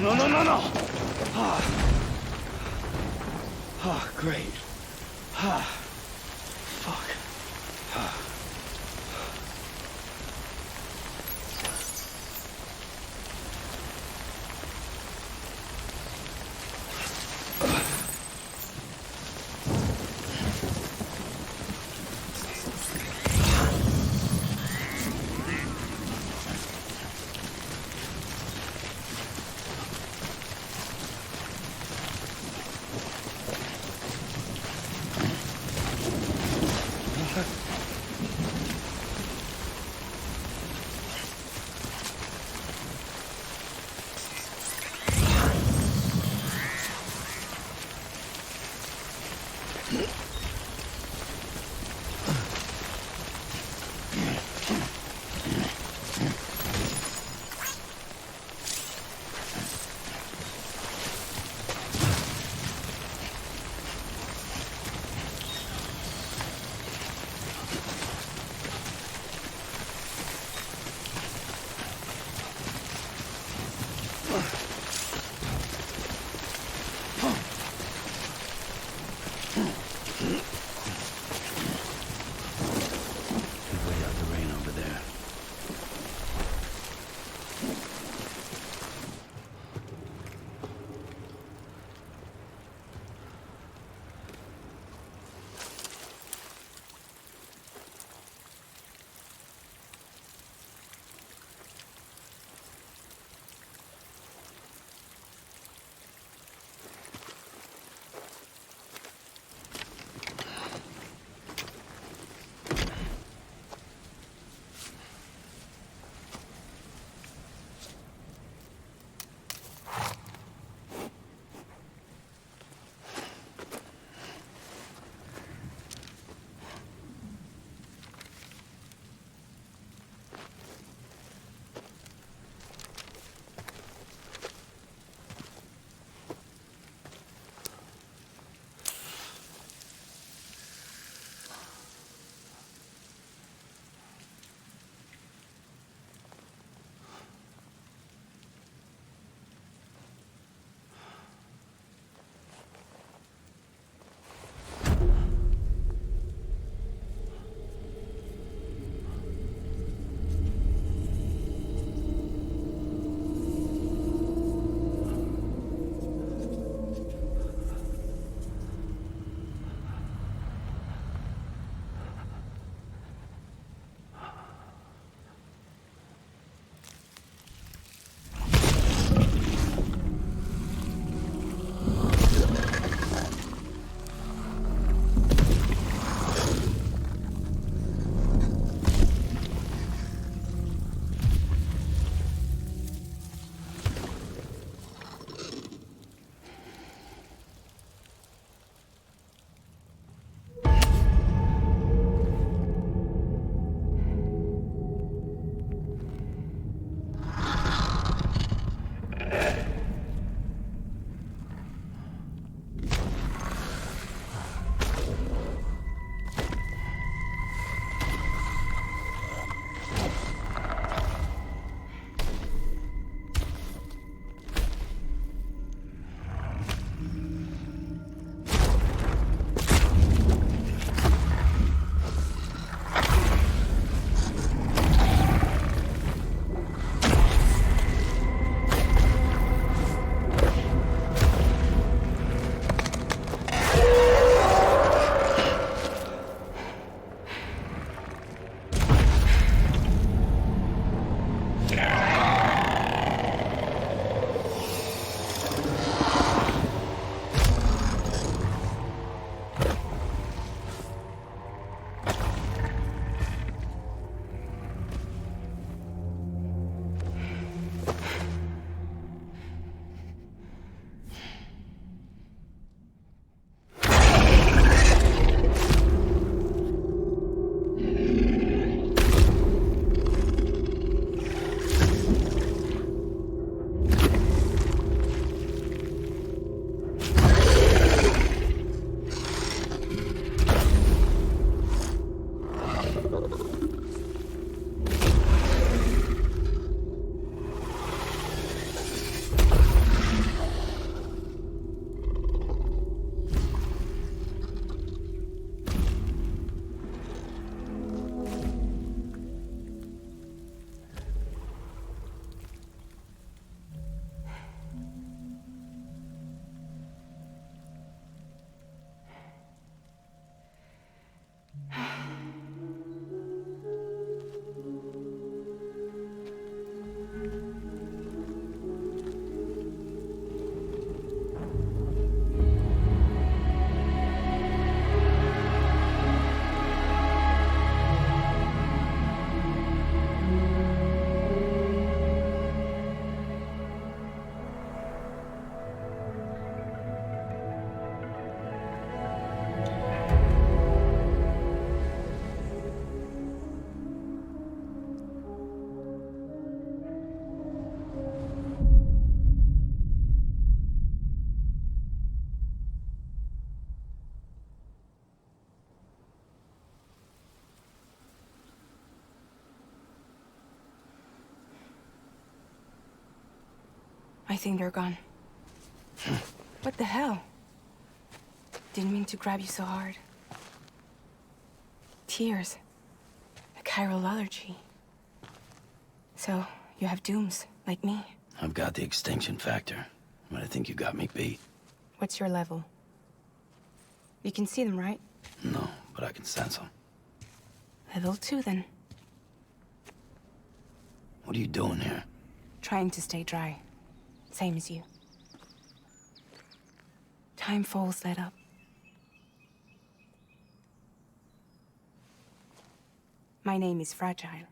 No. Great. Fuck. I think they're gone. What the hell? Didn't mean to grab you so hard. Tears. A chiral allergy. So, you have dooms, like me. I've got the extinction factor, but I think you got me beat. What's your level? You can see them, right? No, but I can sense them. Level 2, then. What are you doing here? Trying to stay dry. Same as you. Time falls let up. My name is Fragile.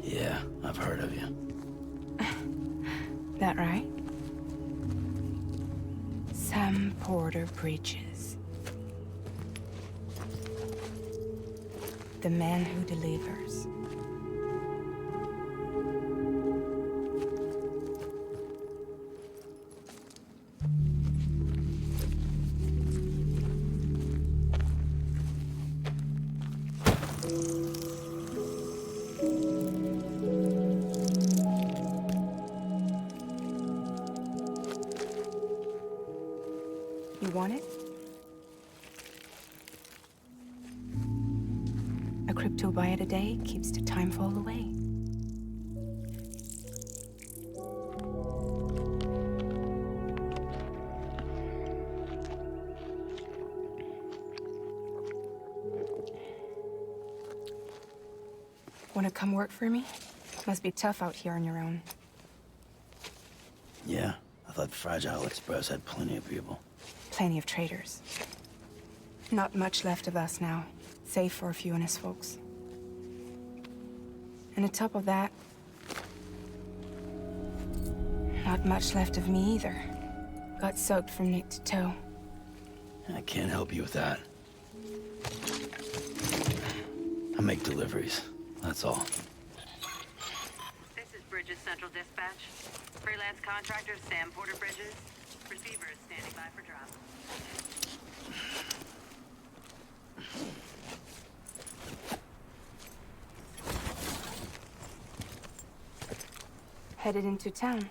Yeah, I've heard of you. That right? Sam Porter Bridges. The man who delivers. You want it? A crypto byte a day keeps the time fall away. Wanna come work for me? Must be tough out here on your own. Yeah, I thought Fragile Express had plenty of people. Plenty of traitors. Not much left of us now, save for a few honest folks. And on top of that, not much left of me either. Got soaked from neck to toe. I can't help you with that. I make deliveries, that's all. This is Bridges Central Dispatch. Freelance contractor Sam Porter Bridges. Receiver is standing by for drop. Headed into town.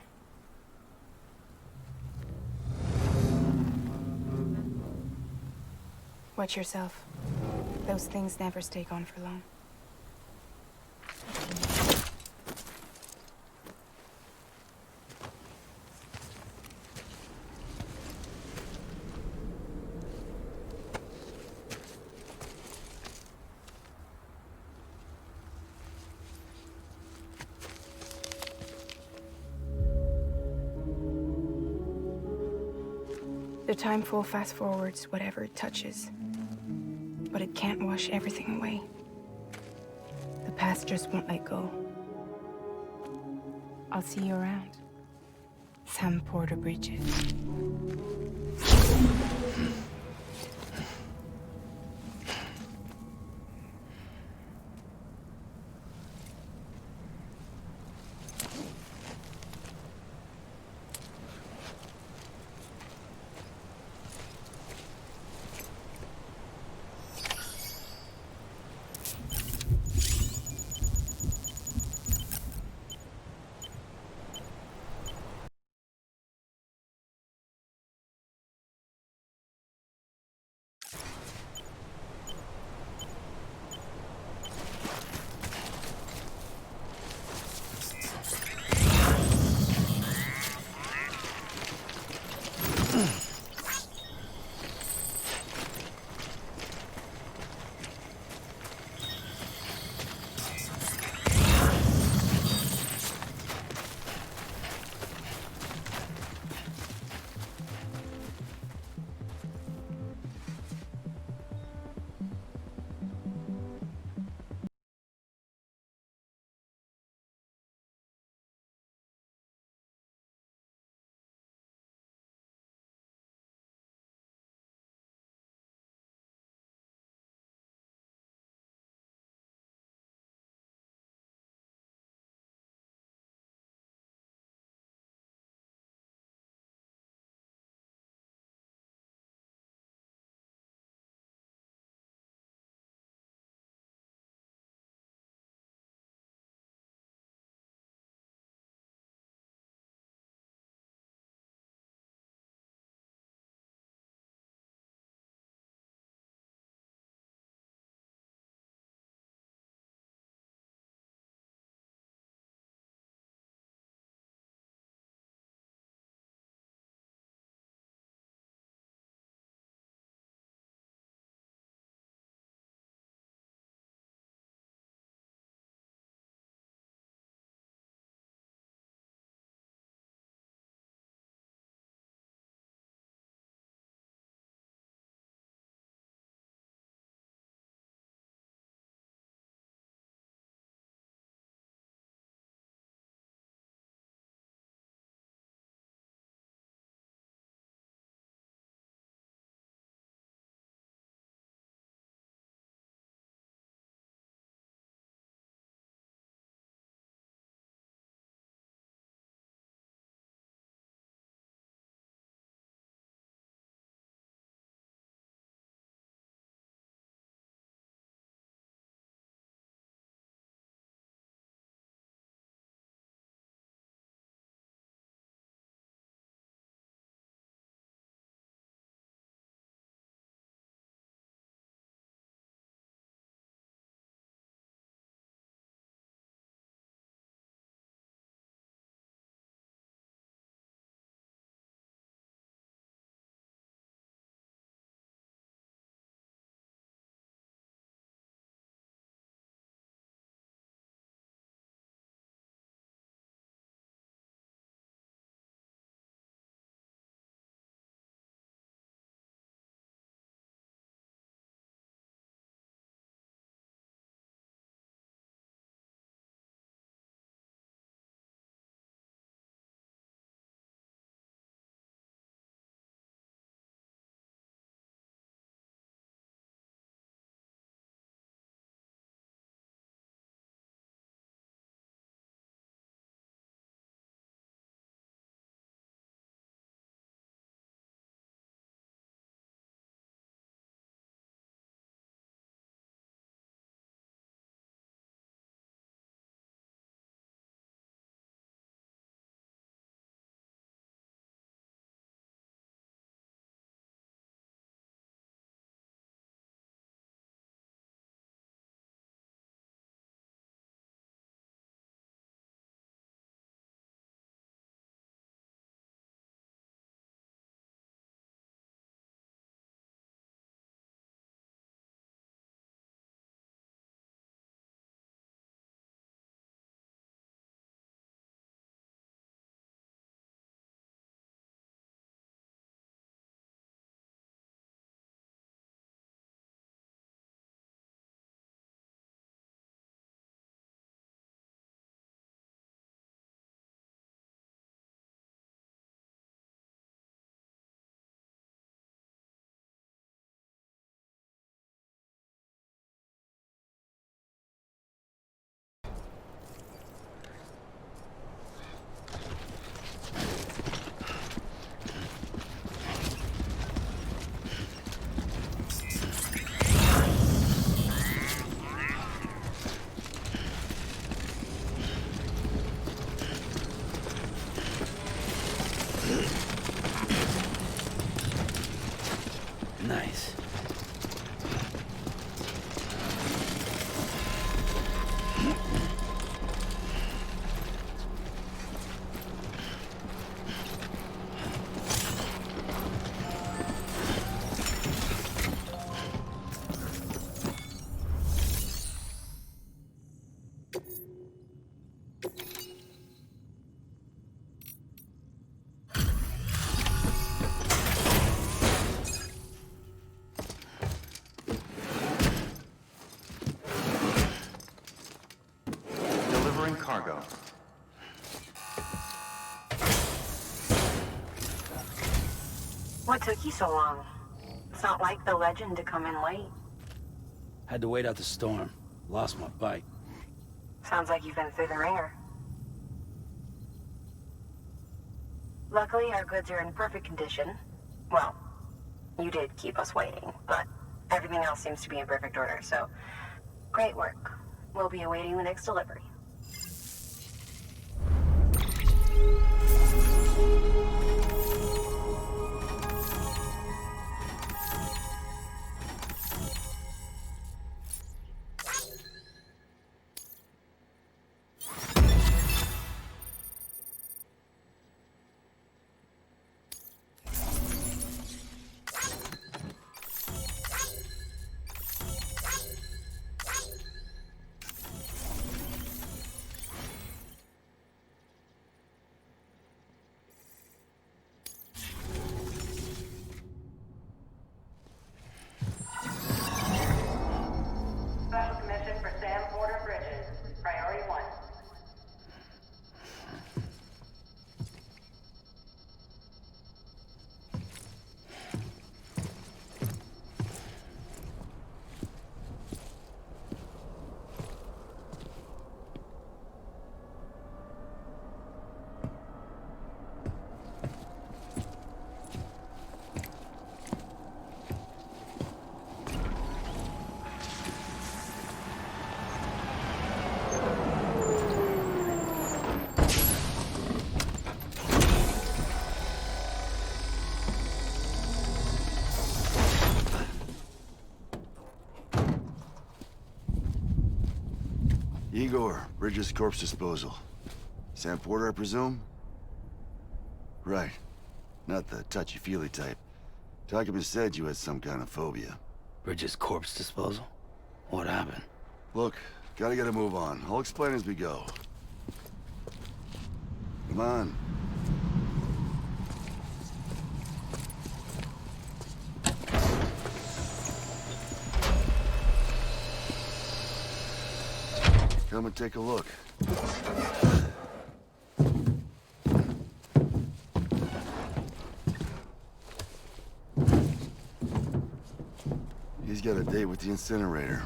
Watch yourself. Those things never stay gone for long. The time fall fast forwards whatever it touches. But it can't wash everything away. The past just won't let go. I'll see you around. Sam Porter Bridges. What took you so long? It's not like the legend to come in late. Had to wait out the storm. Lost my bike. Sounds like you've been through the ringer. Luckily, our goods are in perfect condition. Well, you did keep us waiting, but everything else seems to be in perfect order, so great work. We'll be awaiting the next delivery. Special commission for Sam Porter Bridges. Priority 1. Igor, Bridges Corpse Disposal. Sam Porter, I presume? Right. Not the touchy-feely type. Document said you had some kind of phobia. Bridges corpse disposal? What happened? Look, gotta get a move on. I'll explain as we go. Come on. Come and take a look. He's got a date with the incinerator.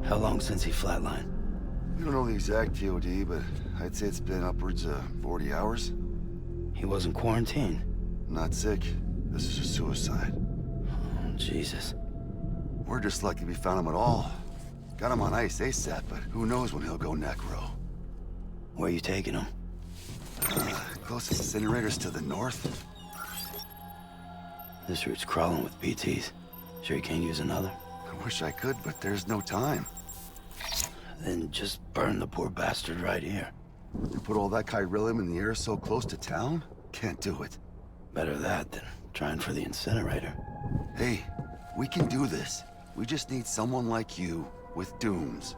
How long since he flatlined? We don't know the exact TOD, but I'd say it's been upwards of 40 hours. He wasn't quarantined. Not sick. This is a suicide. Oh, Jesus. We're just lucky we found him at all. Got him on ice ASAP, but who knows when he'll go necro. Where you taking him? Closest incinerator's to the north. This route's crawling with BTs. Sure you can't use another? I wish I could, but there's no time. Then just burn the poor bastard right here. You put all that chiralium in the air so close to town? Can't do it. Better that than trying for the incinerator. Hey, we can do this. We just need someone like you with dooms.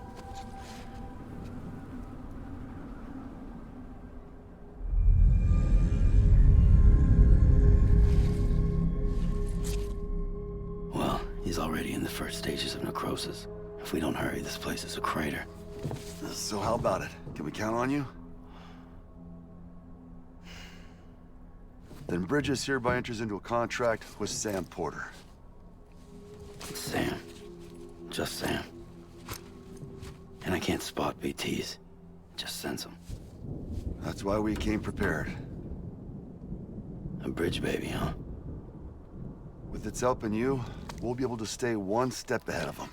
Well, he's already in the first stages of necrosis. If we don't hurry, this place is a crater. So how about it? Can we count on you? Then Bridges hereby enters into a contract with Sam Porter. Sam. Just Sam. And I can't spot BTs. Just sense them. That's why we came prepared. A bridge baby, huh? With its help and you, we'll be able to stay one step ahead of them.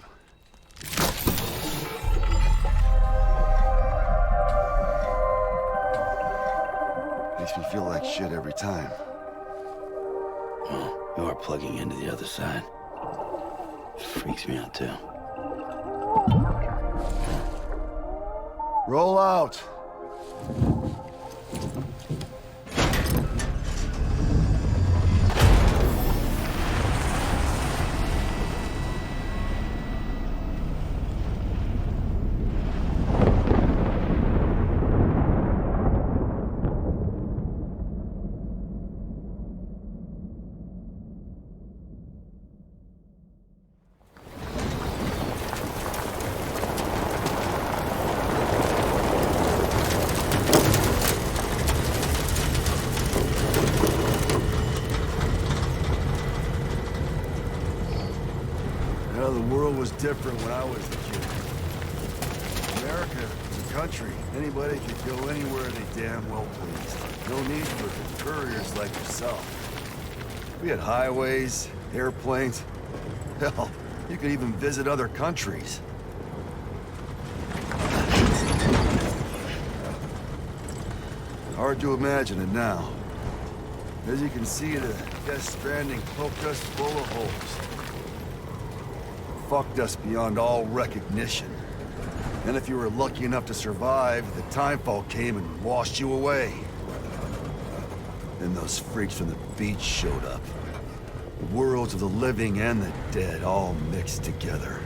Makes me feel like shit every time. Well, you are plugging into the other side. Freaks me out, too. Roll out! Well, the world was different when I was a kid. America was a country. Anybody could go anywhere they damn well pleased. No need for couriers like yourself. We had highways, airplanes. Hell, you could even visit other countries. Hard to imagine it now. As you can see, the Death Stranding poked us full of holes. Fucked us beyond all recognition. And if you were lucky enough to survive, the timefall came and washed you away. Then those freaks from the beach showed up. The worlds of the living and the dead all mixed together.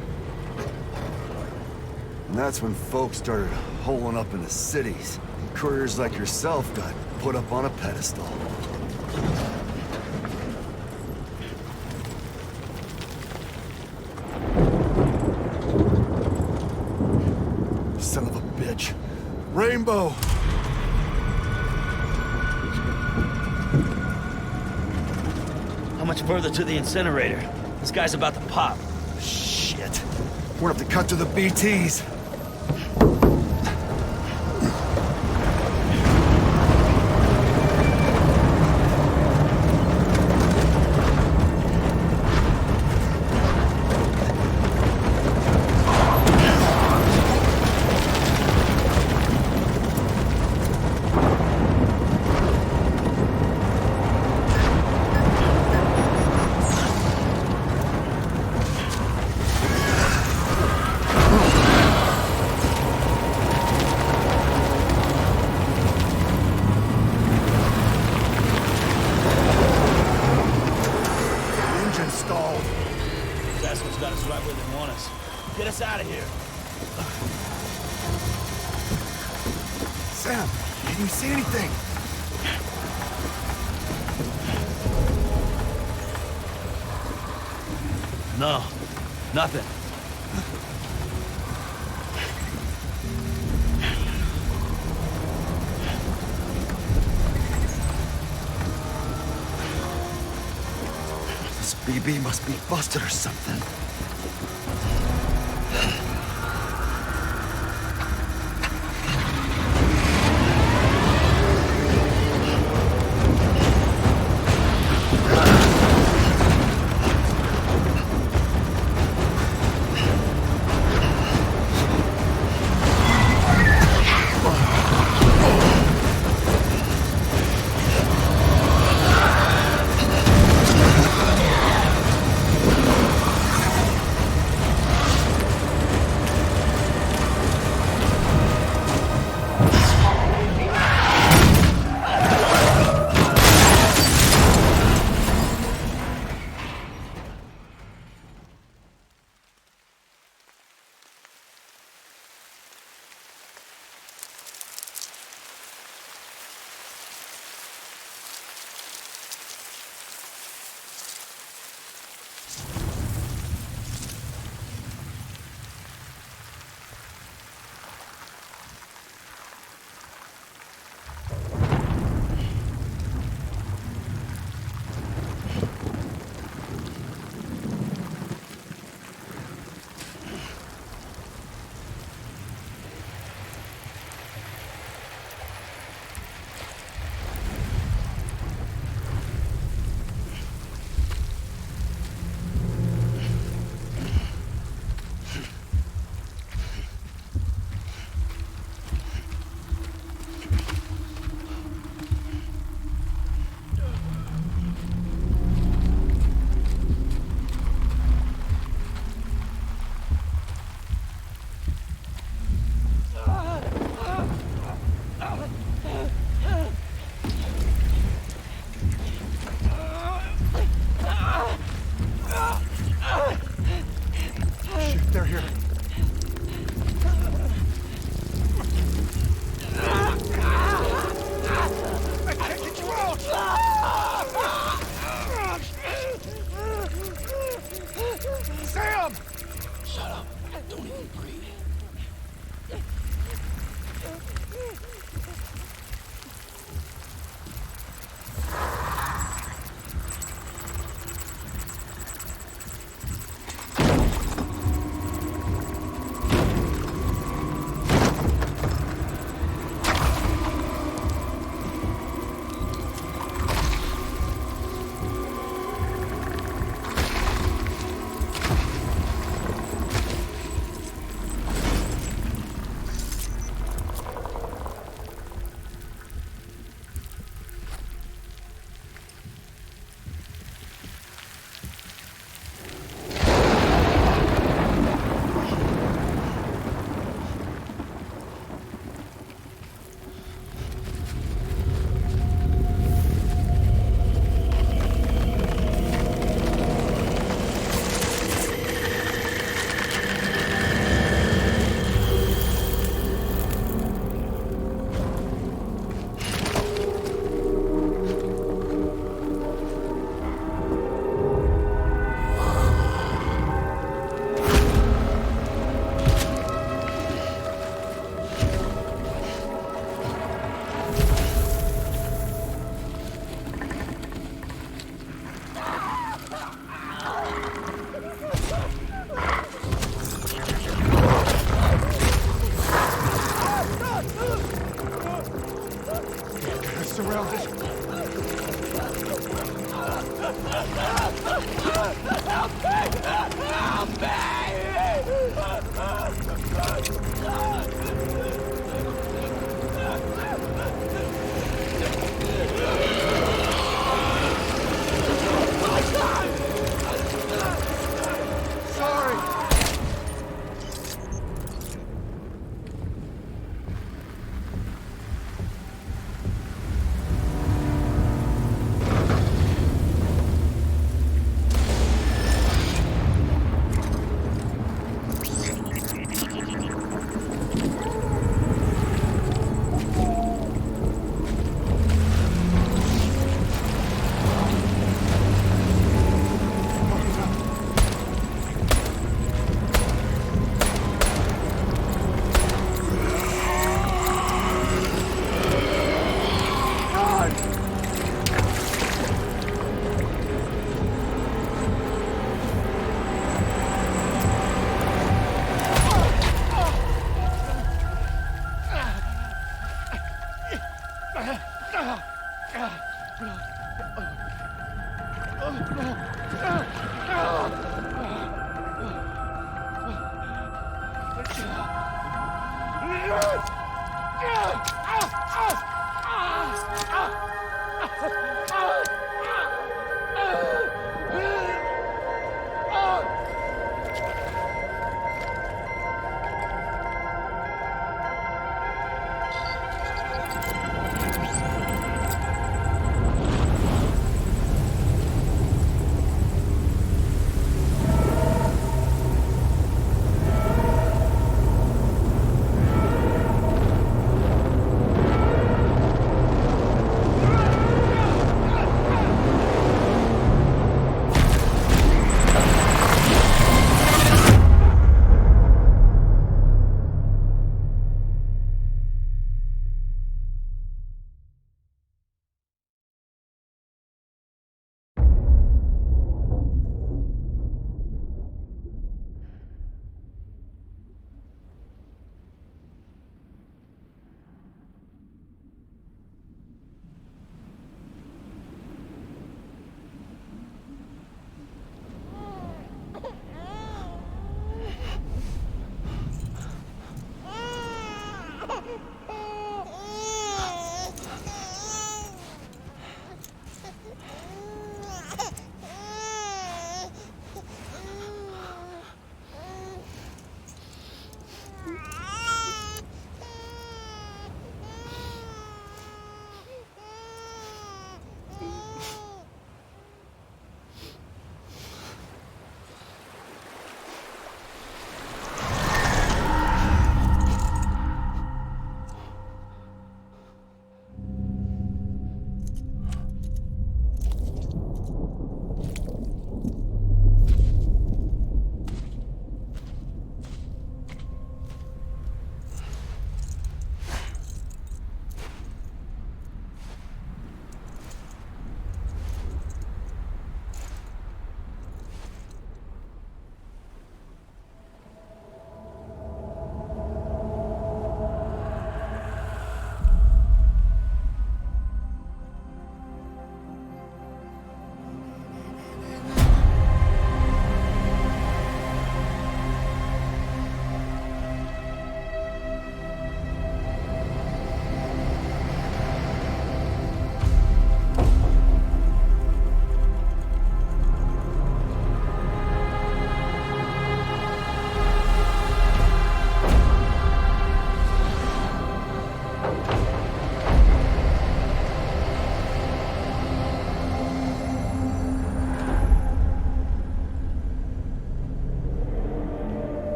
And that's when folks started holing up into cities. And couriers like yourself got put up on a pedestal. Son of a bitch. Rainbow! How much further to the incinerator? This guy's about to pop. Shit. We're gonna have to cut to the BTs. Got us right where they want us. Get us out of here. Sam, can you see anything? No, nothing. This BB must be busted or something.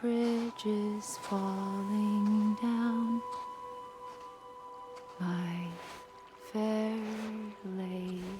bridges falling down, my fair lady.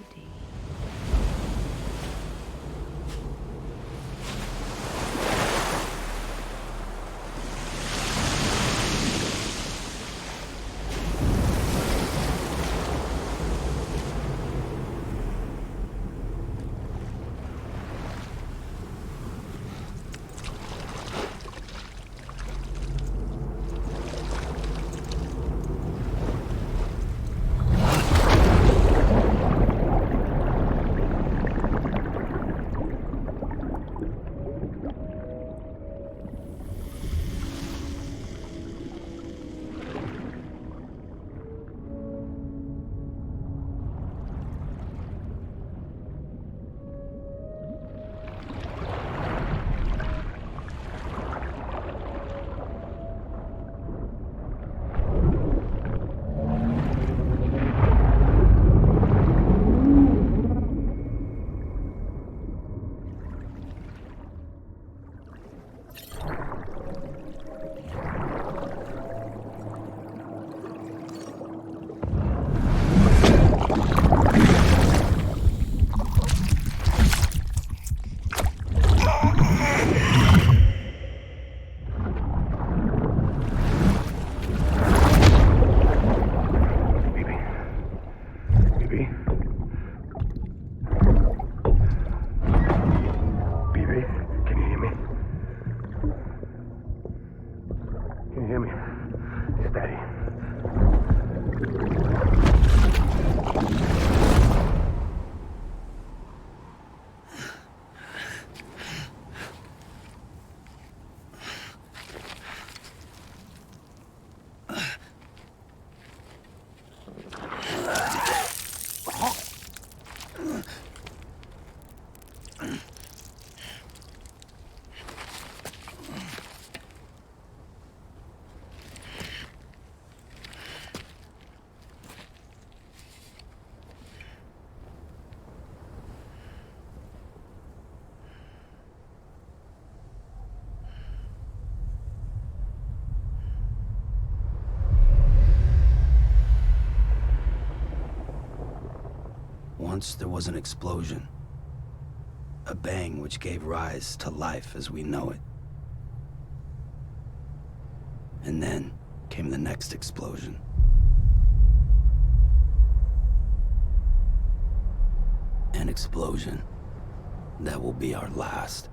Hear me? Steady. Once there was an explosion. A bang which gave rise to life as we know it. And then came the next explosion. An explosion that will be our last.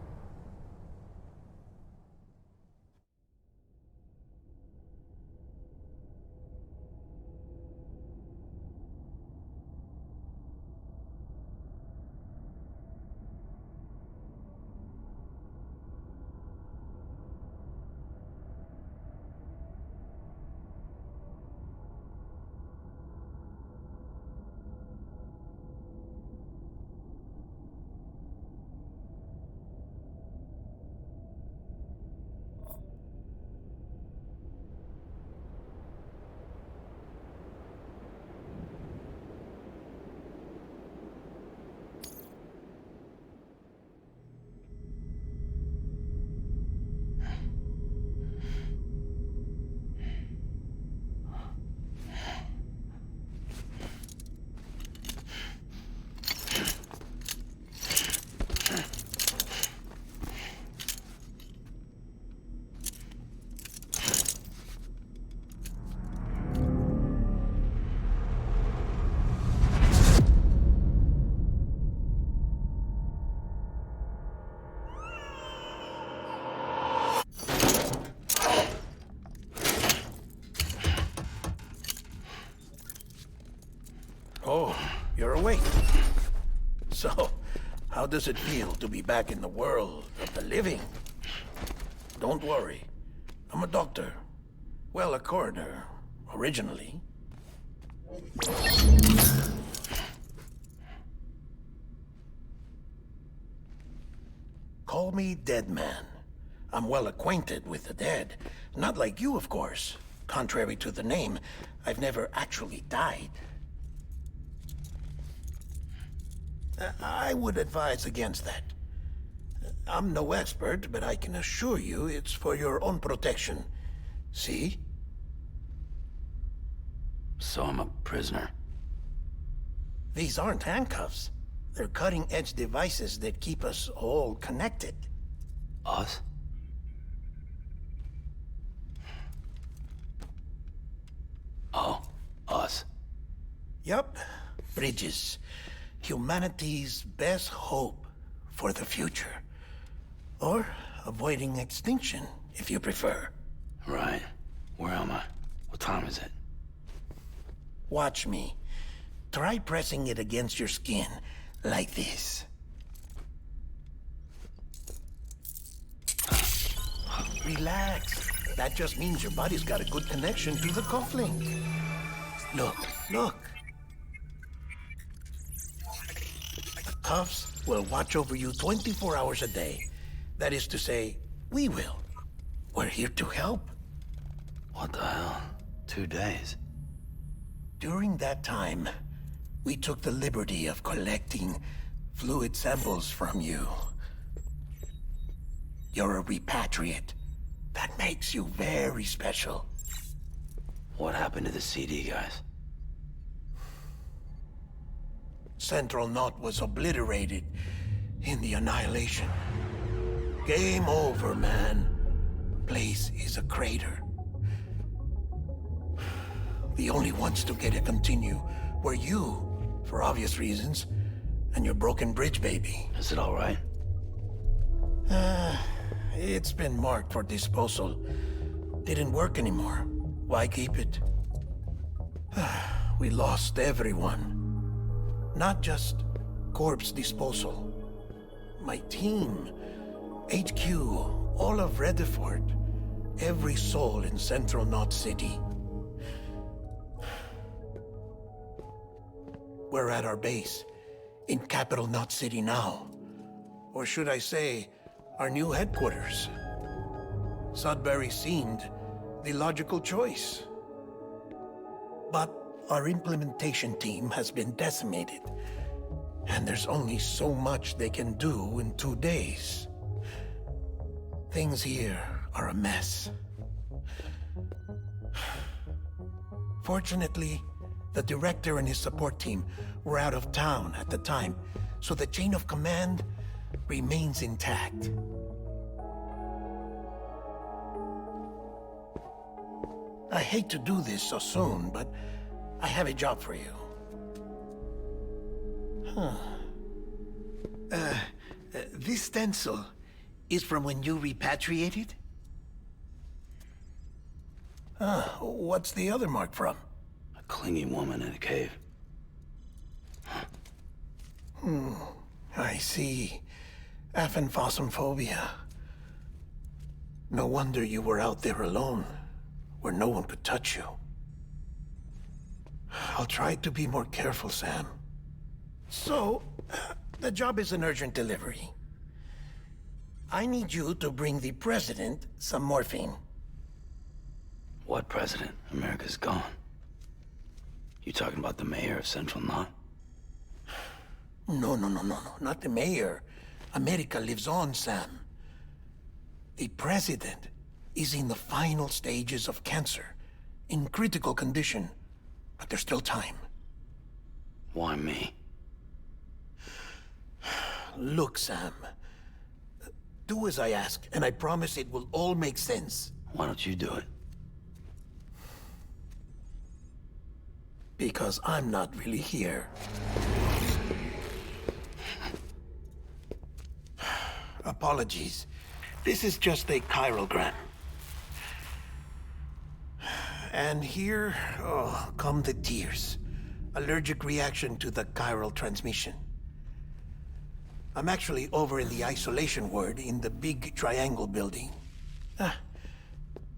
Oh, you're awake. So, how does it feel to be back in the world of the living? Don't worry. I'm a doctor. Well, a coroner, originally. Call me Dead Man. I'm well acquainted with the dead. Not like you, of course. Contrary to the name, I've never actually died. I would advise against that. I'm no expert, but I can assure you it's for your own protection. See? So I'm a prisoner. These aren't handcuffs. They're cutting-edge devices that keep us all connected. Us? Oh, us. Yup. Bridges. Humanity's best hope for the future. Or avoiding extinction, if you prefer. Right. Where am I? What time is it? Watch me. Try pressing it against your skin, like this. Relax. That just means your body's got a good connection to the cufflink. Look, look. The cuffs will watch over you 24 hours a day. That is to say, we will. We're here to help. What the hell? 2 days? During that time, we took the liberty of collecting fluid samples from you. You're a repatriate. That makes you very special. What happened to the CD guys? Central Knot was obliterated in the Annihilation. Game over, man. Place is a crater. The only ones to get to continue were you, for obvious reasons, and your broken bridge baby. Is it all right? It's been marked for disposal. Didn't work anymore. Why keep it? We lost everyone. Not just corpse disposal. My team, HQ, all of Redefort, every soul in Central Knot City. We're at our base, in Capital Knot City now. Or should I say, our new headquarters. Sudbury seemed the logical choice. But our implementation team has been decimated, and there's only so much they can do in 2 days. Things here are a mess. Fortunately, the director and his support team were out of town at the time, so the chain of command remains intact. I hate to do this so soon, but I have a job for you. This stencil is from when you repatriated? What's the other mark from? A clinging woman in a cave. I see. Aphenphosmphobia. No wonder you were out there alone, where no one could touch you. I'll try to be more careful, Sam. So, the job is an urgent delivery. I need you to bring the president some morphine. What president? America's gone. You talking about the mayor of Central Knot? No, not the mayor. America lives on, Sam. The president is in the final stages of cancer, in critical condition, but there's still time. Why me? Look, Sam. Do as I ask, and I promise it will all make sense. Why don't you do it? Because I'm not really here. Apologies. This is just a chiralgram. And here, come the tears. Allergic reaction to the chiral transmission. I'm actually over in the isolation ward in the big triangle building.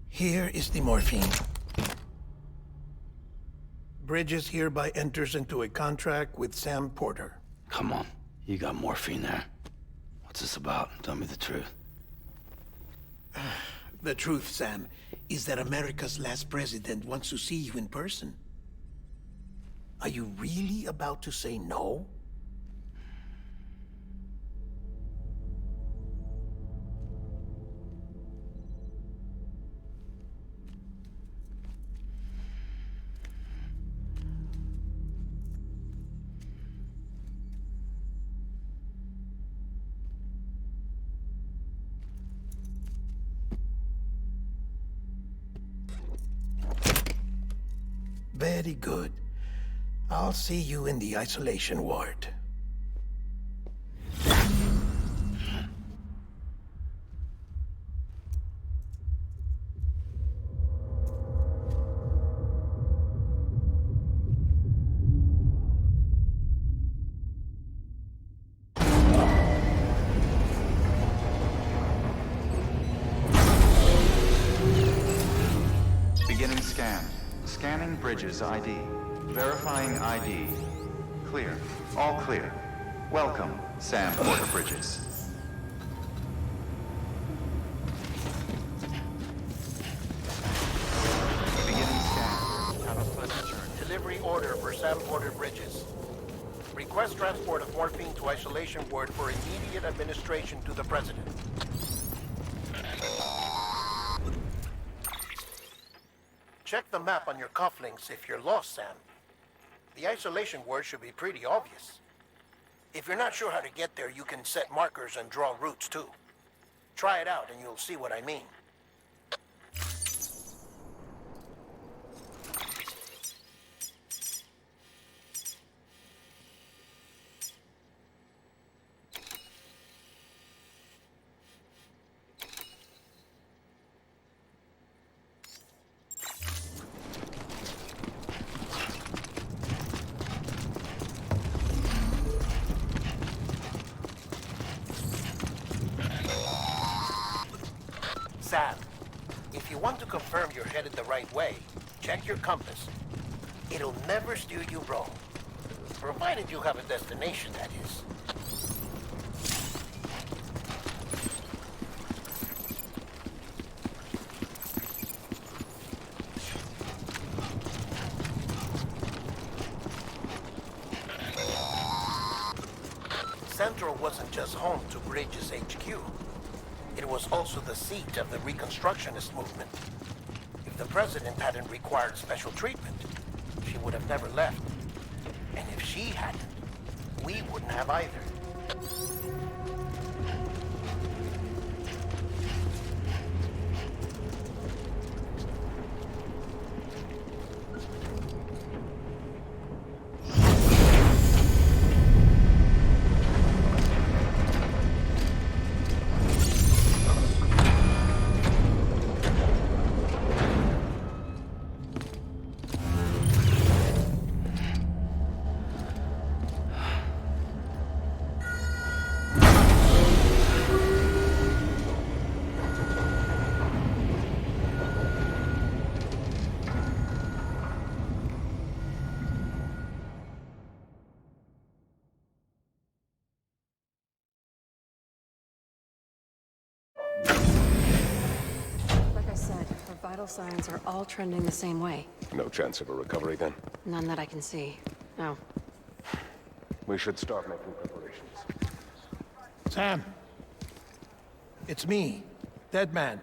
Here is the morphine. Bridges hereby enters into a contract with Sam Porter. Come on. You got morphine there. What's this about? Tell me the truth. The truth, Sam, is that America's last president wants to see you in person. Are you really about to say no? Very good. I'll see you in the isolation ward. Beginning scan. Scanning Bridges ID. Verifying ID. Clear. All clear. Welcome, Sam Porter Bridges. Beginning scan. Have a pleasant journey. Delivery order for Sam Porter Bridges. Request transport of morphine to isolation ward for immediate administration to the president. Check the map on your cufflinks if you're lost, Sam. The isolation word should be pretty obvious. If you're not sure how to get there, you can set markers and draw routes too. Try it out and you'll see what I mean. Sam, if you want to confirm you're headed the right way, check your compass. It'll never steer you wrong. Provided you have a destination, that is. Central wasn't just home to Bridges HQ. It was also the seat of the Reconstructionist movement. If the president hadn't required special treatment, she would have never left. And if she hadn't, we wouldn't have either. Like I said, her vital signs are all trending the same way. No chance of a recovery then? None that I can see. No. We should start making preparations. Sam. It's me, Dead Man.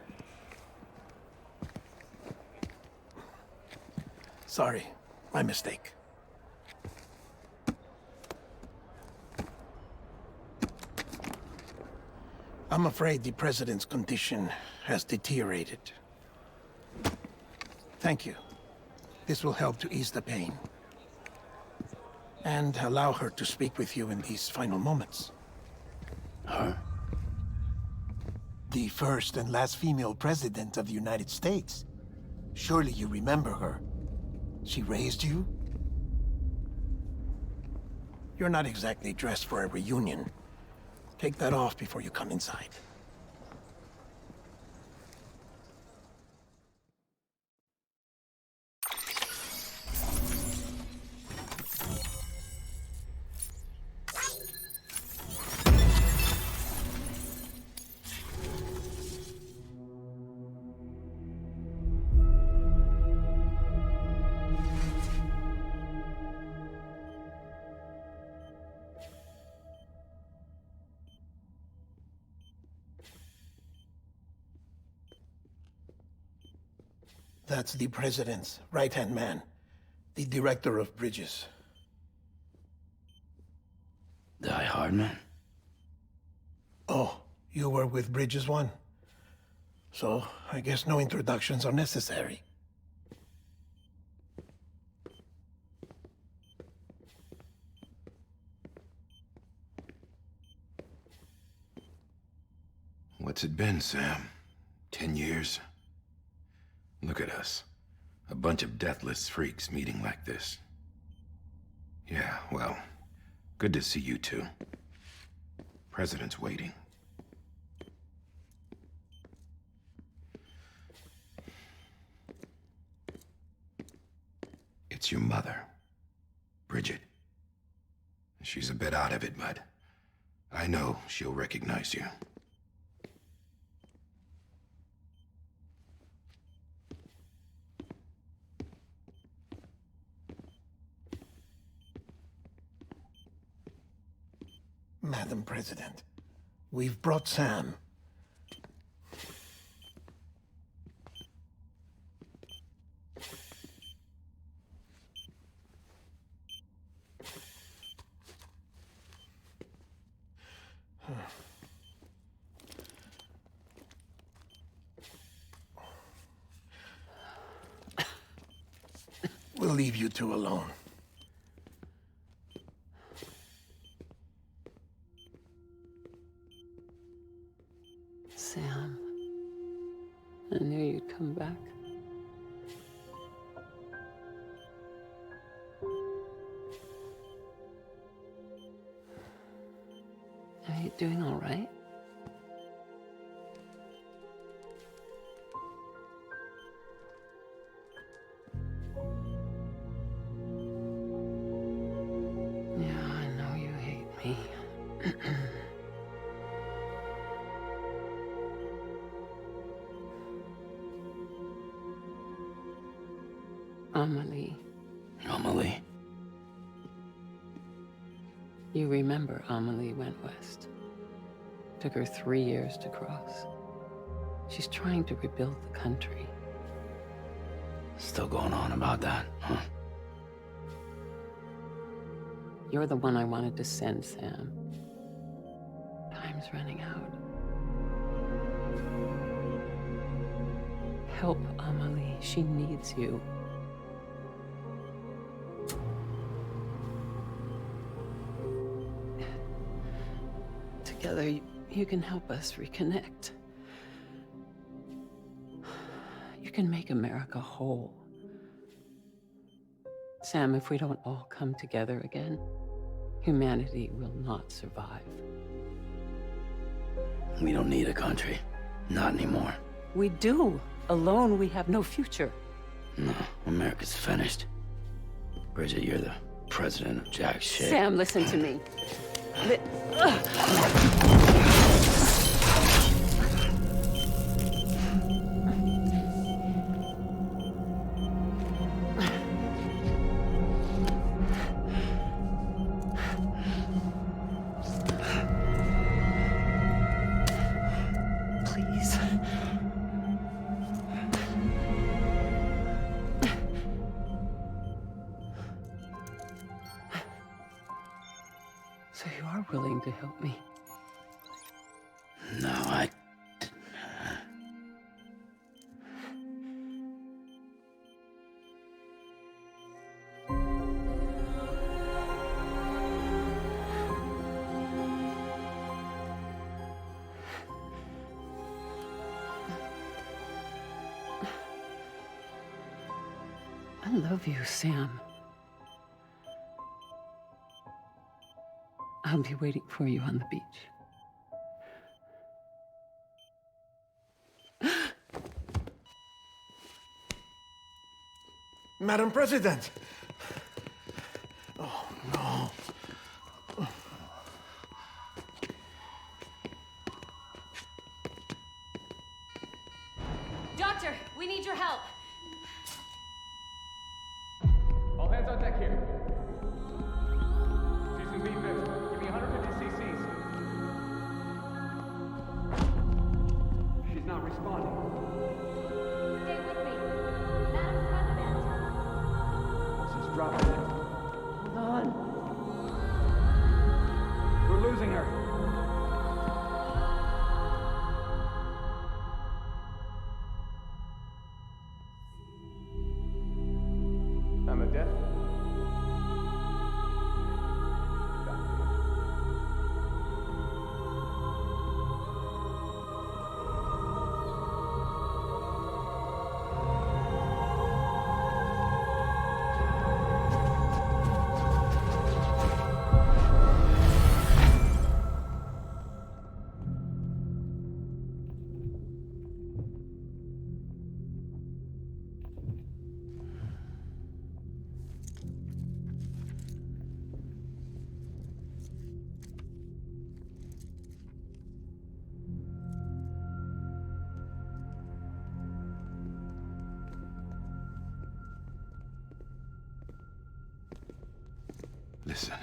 Sorry, my mistake. I'm afraid the president's condition has deteriorated. Thank you. This will help to ease the pain. And allow her to speak with you in these final moments. Her? The first and last female president of the United States. Surely you remember her. She raised you? You're not exactly dressed for a reunion. Take that off before you come inside. That's the president's right-hand man, the director of bridges. Die Hard man? Oh, you were with Bridges 1? So, I guess no introductions are necessary. What's it been, Sam? 10 years? Look at us. A bunch of deathless freaks meeting like this. Yeah, well, good to see you two. President's waiting. It's your mother, Bridget. She's a bit out of it, but I know she'll recognize you. Madam President, we've brought Sam. We'll leave you two alone. Sam, I knew you'd come back. Are you doing all right? Amelie. Amelie? You remember Amelie went west. Took her 3 years to cross. She's trying to rebuild the country. Still going on about that, huh? You're the one I wanted to send, Sam. Time's running out. Help Amelie. She needs you. Together, you can help us reconnect. You can make America whole. Sam, if we don't all come together again, humanity will not survive. We don't need a country. Not anymore. We do. Alone, we have no future. No, America's finished. Bridget, you're the president of jack shit. Sam, listen to me. Please. So you are willing to help me? No, I... I love you, Sam. I'll be waiting for you on the beach. Madam President! Oh, no. Doctor, we need your help. All hands on deck here. She's in V-fifth. Give me 150 cc's. She's not responding. Stay with me. Madam President. She's dropping. Hold on. We're losing her. I'm a death. Listen,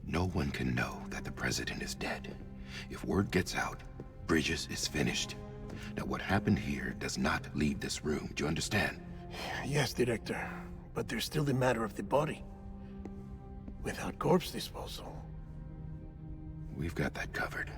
no one can know that the president is dead. If word gets out, Bridges is finished. Now, what happened here does not leave this room. Do you understand? Yes, Director. But there's still the matter of the body. Without corpse disposal. We've got that covered.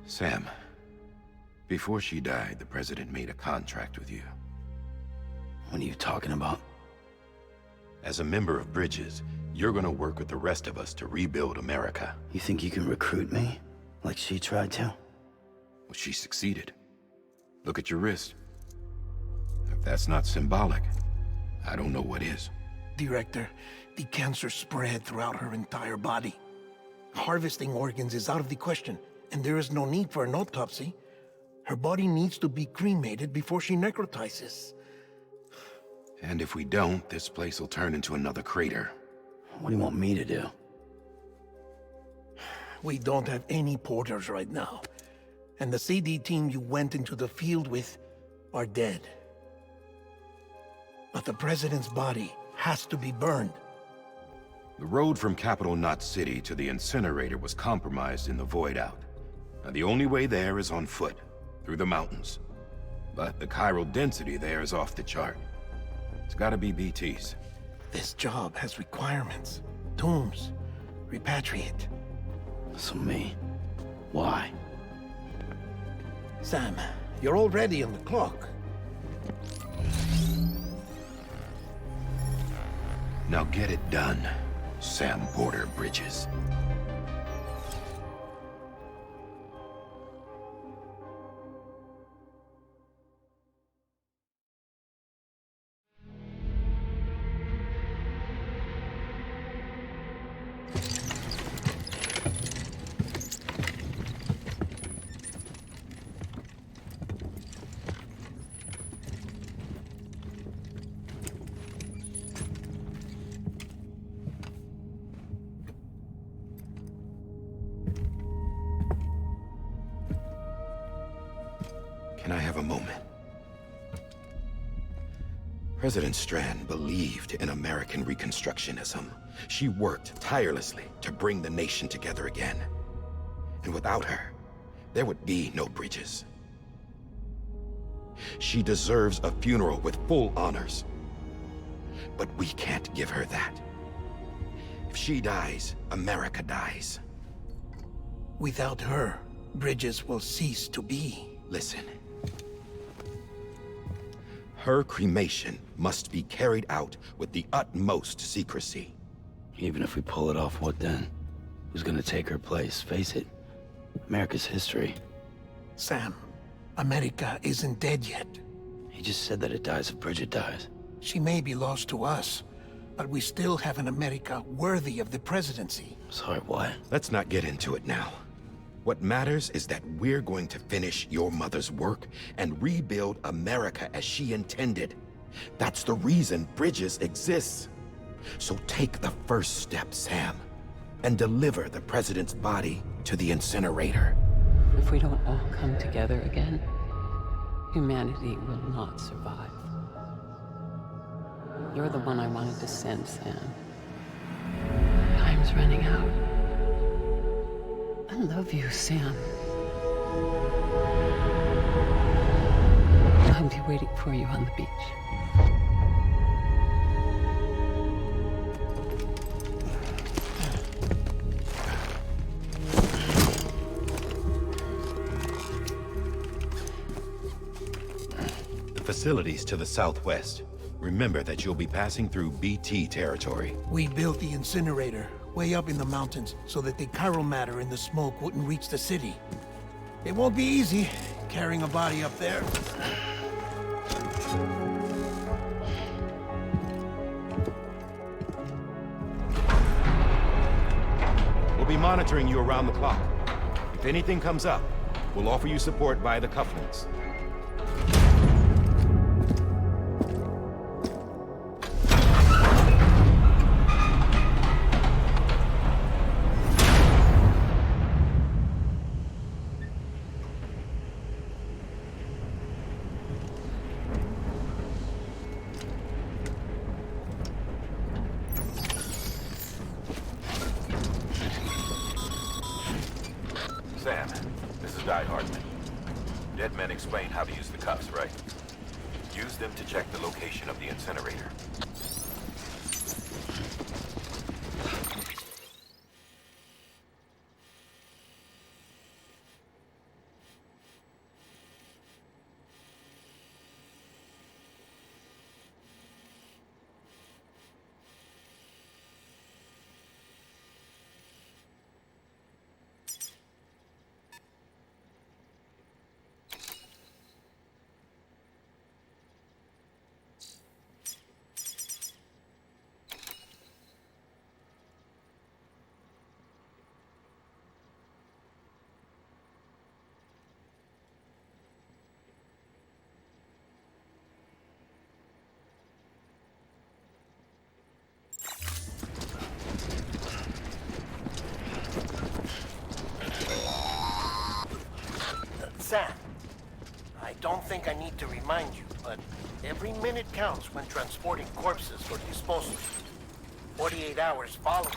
Sam, before she died, the president made a contract with you. What are you talking about? As a member of Bridges, you're gonna work with the rest of us to rebuild America. You think you can recruit me? Like she tried to? Well, she succeeded. Look at your wrist. If that's not symbolic, I don't know what is. Director, the cancer spread throughout her entire body. Harvesting organs is out of the question, and there is no need for an autopsy. Her body needs to be cremated before she necrotizes. Yeah, And if we don't, this place will turn into another crater. What do you want me to do? We don't have any porters right now. And the CD team you went into the field with are dead. But the president's body has to be burned. The road from Capital Knot City to the incinerator was compromised in the void out. Now the only way there is on foot, through the mountains. But the chiral density there is off the chart. It's gotta be BTs. This job has requirements. Tombs. Repatriate. So me? Why? Sam, you're already on the clock. Now get it done, Sam Porter Bridges. Can I have a moment? President Strand believed in American Reconstructionism. She worked tirelessly to bring the nation together again. And without her, there would be no Bridges. She deserves a funeral with full honors. But we can't give her that. If she dies, America dies. Without her, Bridges will cease to be. Listen. Her cremation must be carried out with the utmost secrecy. Even if we pull it off, what then? Who's gonna take her place? Face it, America's history. Sam, America isn't dead yet. He just said that it dies if Bridget dies. She may be lost to us, but we still have an America worthy of the presidency. Sorry, what? Let's not get into it now. What matters is that we're going to finish your mother's work and rebuild America as she intended. That's the reason Bridges exists. So take the first step, Sam, and deliver the president's body to the incinerator. If we don't all come together again, humanity will not survive. You're the one I wanted to send, Sam. Time's running out. I love you, Sam. I'll be waiting for you on the beach. The facilities to the southwest. Remember that you'll be passing through BT territory. We built the incinerator way up in the mountains so that the chiral matter in the smoke wouldn't reach the city. It won't be easy carrying a body up there. We'll be monitoring you around the clock. If anything comes up, we'll offer you support via the cufflinks. Sam, this is Guy Hartman. Dead men explained how to use the cuffs, right? Use them to check the location of the incinerator. Sam. I don't think I need to remind you, but every minute counts when transporting corpses for disposal. 48 hours following.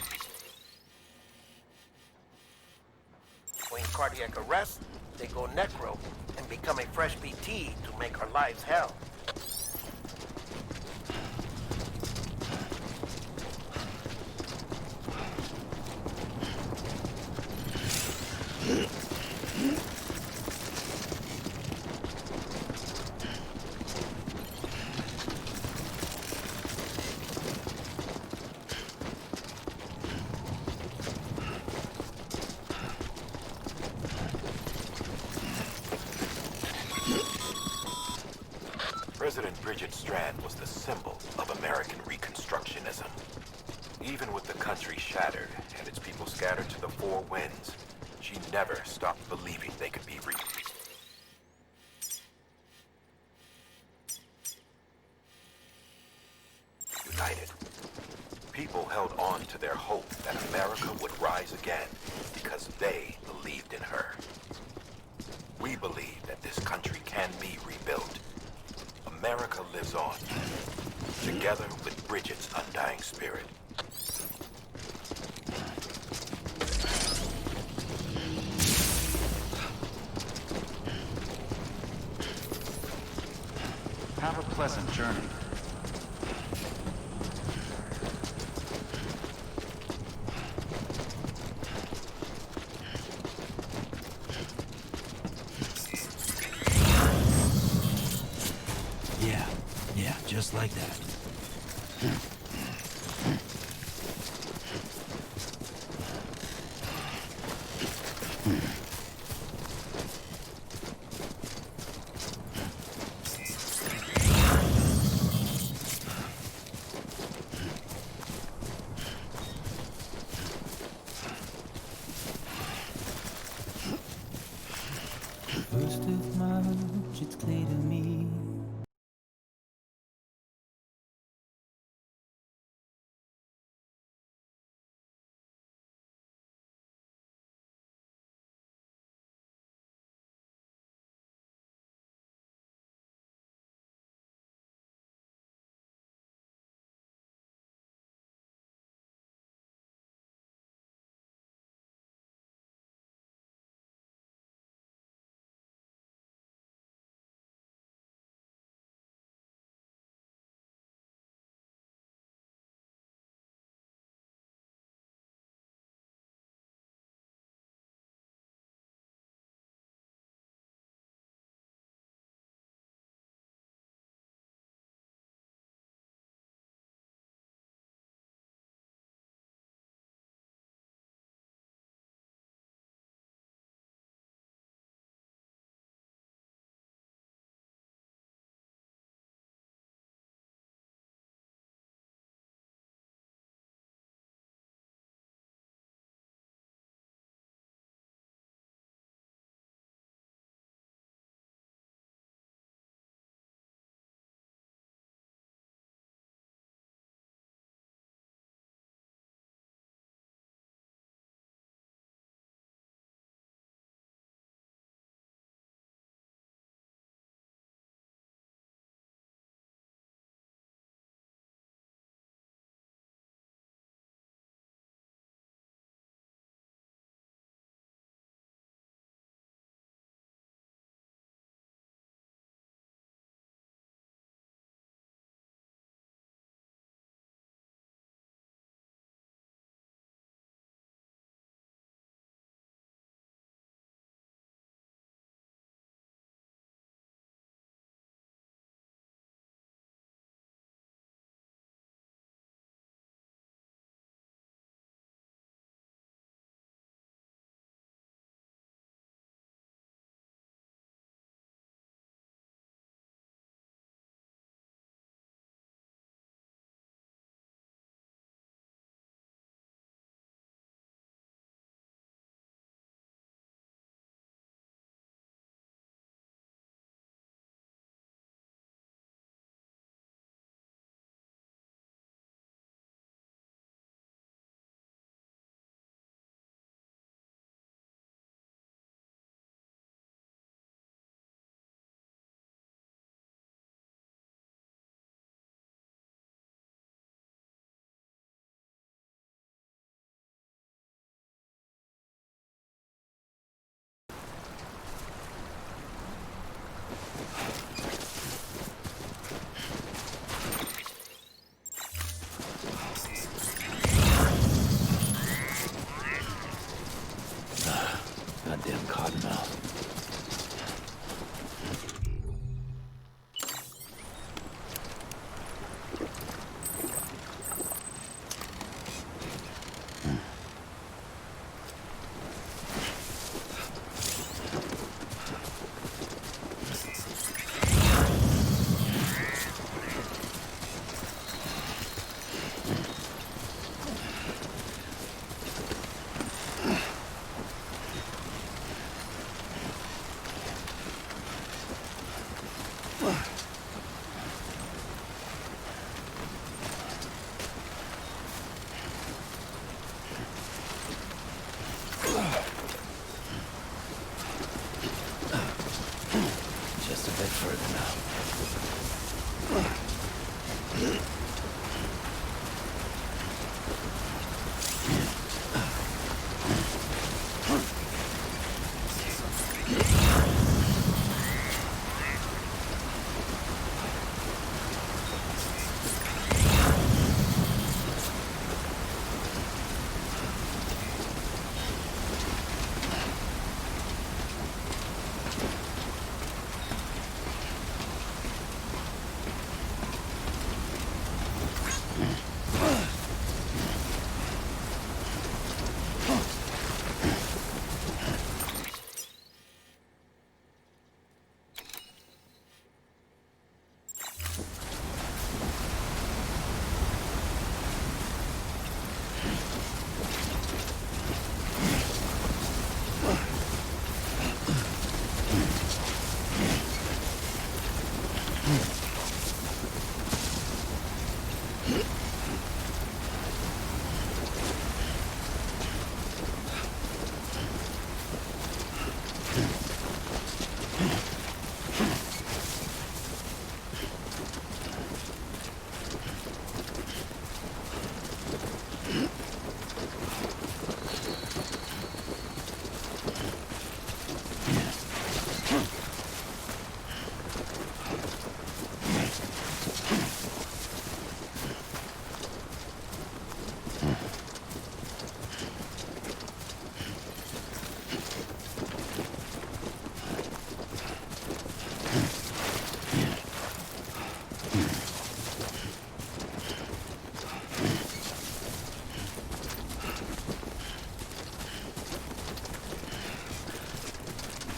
When cardiac arrest, they go necro and become a fresh BT to make our lives hell. President Bridget Strand was the symbol of American Reconstructionism. Even with the country shattered and its people scattered to the four winds, she never stopped believing they could be united. People held on to their hope that America would rise again because they believed in her. We believe that this country can be rebuilt. America lives on, together with Bridget's undying spirit. Have a pleasant journey. Yeah, just like that.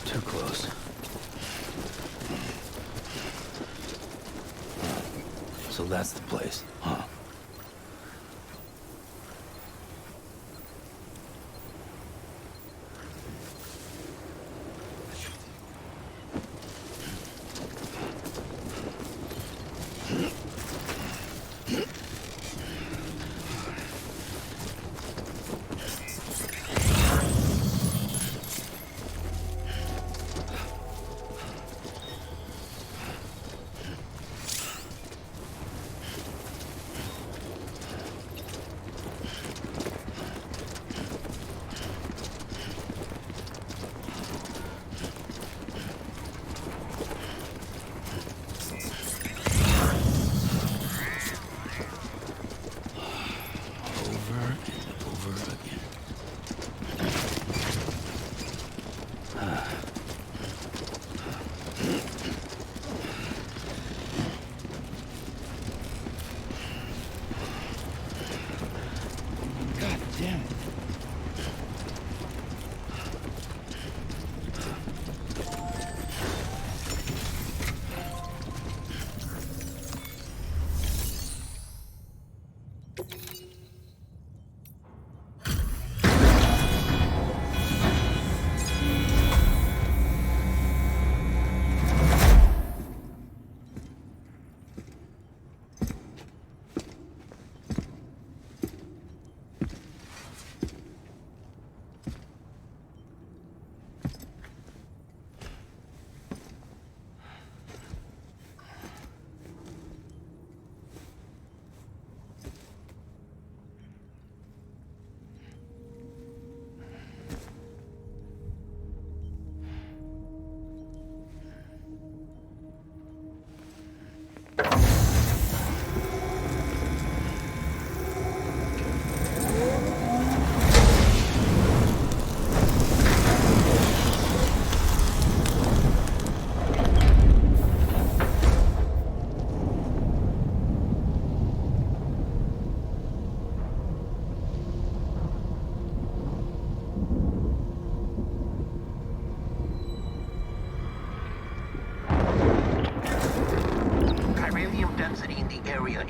Too close. So that's the place, huh?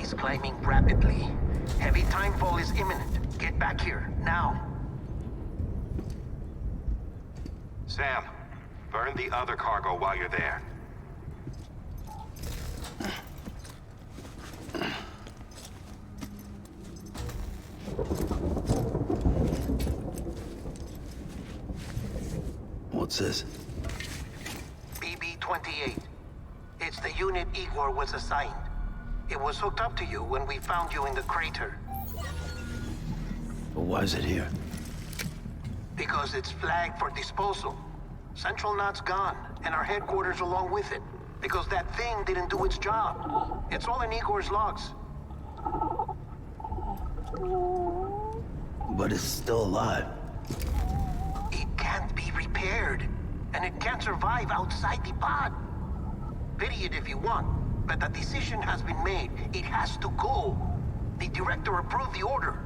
Is climbing rapidly. Heavy timefall is imminent. Get back here, now. Sam, burn the other cargo while you're there. What's this? BB-28. It's the unit Igor was assigned. It was hooked up to you when we found you in the crater. But why is it here? Because it's flagged for disposal. Central Knot's gone, and our headquarters along with it. Because that thing didn't do its job. It's all in Igor's logs. But it's still alive. It can't be repaired, and it can't survive outside the pod. Pity it if you want. But the decision has been made. It has to go. The director approved the order.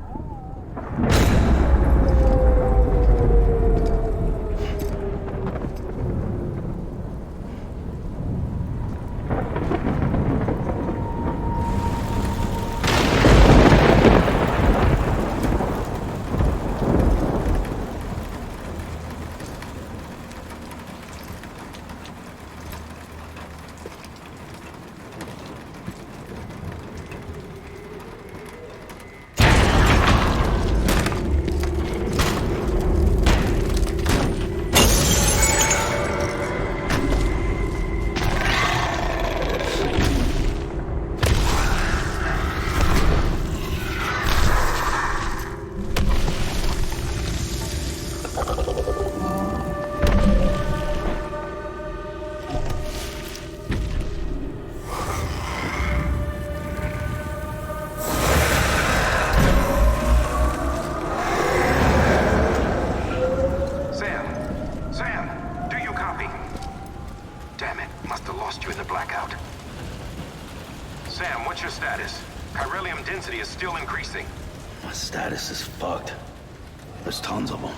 Sam, what's your status? Chiralium density is still increasing. My status is fucked. There's tons of them.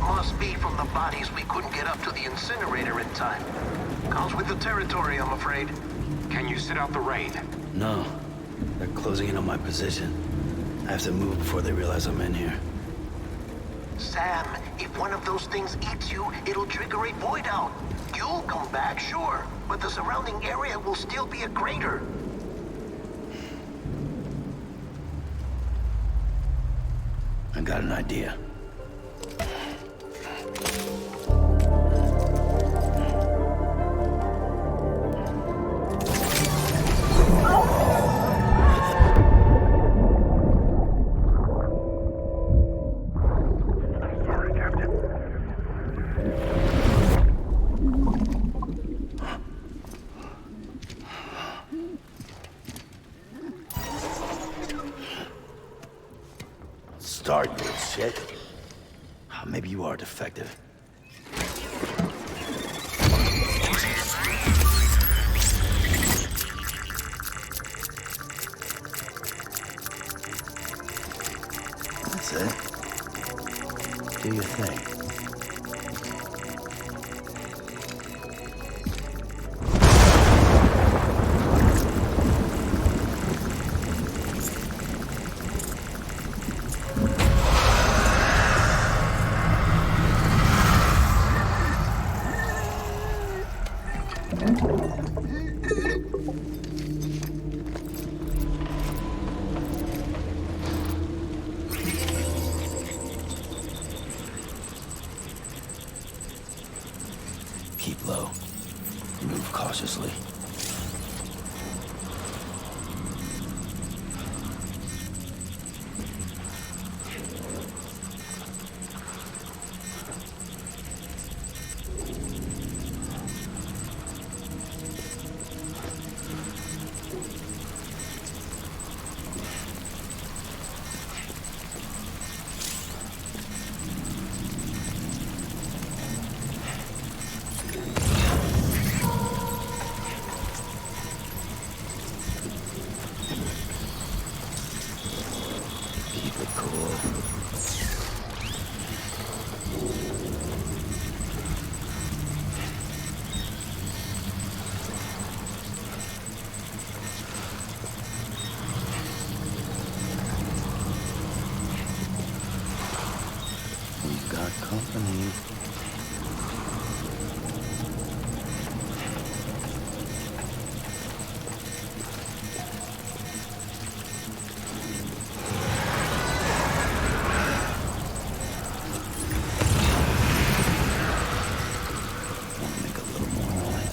Must be from the bodies we couldn't get up to the incinerator in time. Comes with the territory, I'm afraid. Can you sit out the rain? No. They're closing in on my position. I have to move before they realize I'm in here. Sam, if one of those things eats you, it'll trigger a void out. You'll come back, sure, but the surrounding area will still be a crater. I got an idea. Start, you little shit. Maybe you are defective. That's it. Do your thing. Keep low. Move cautiously. We've got company. Want to make a little more noise?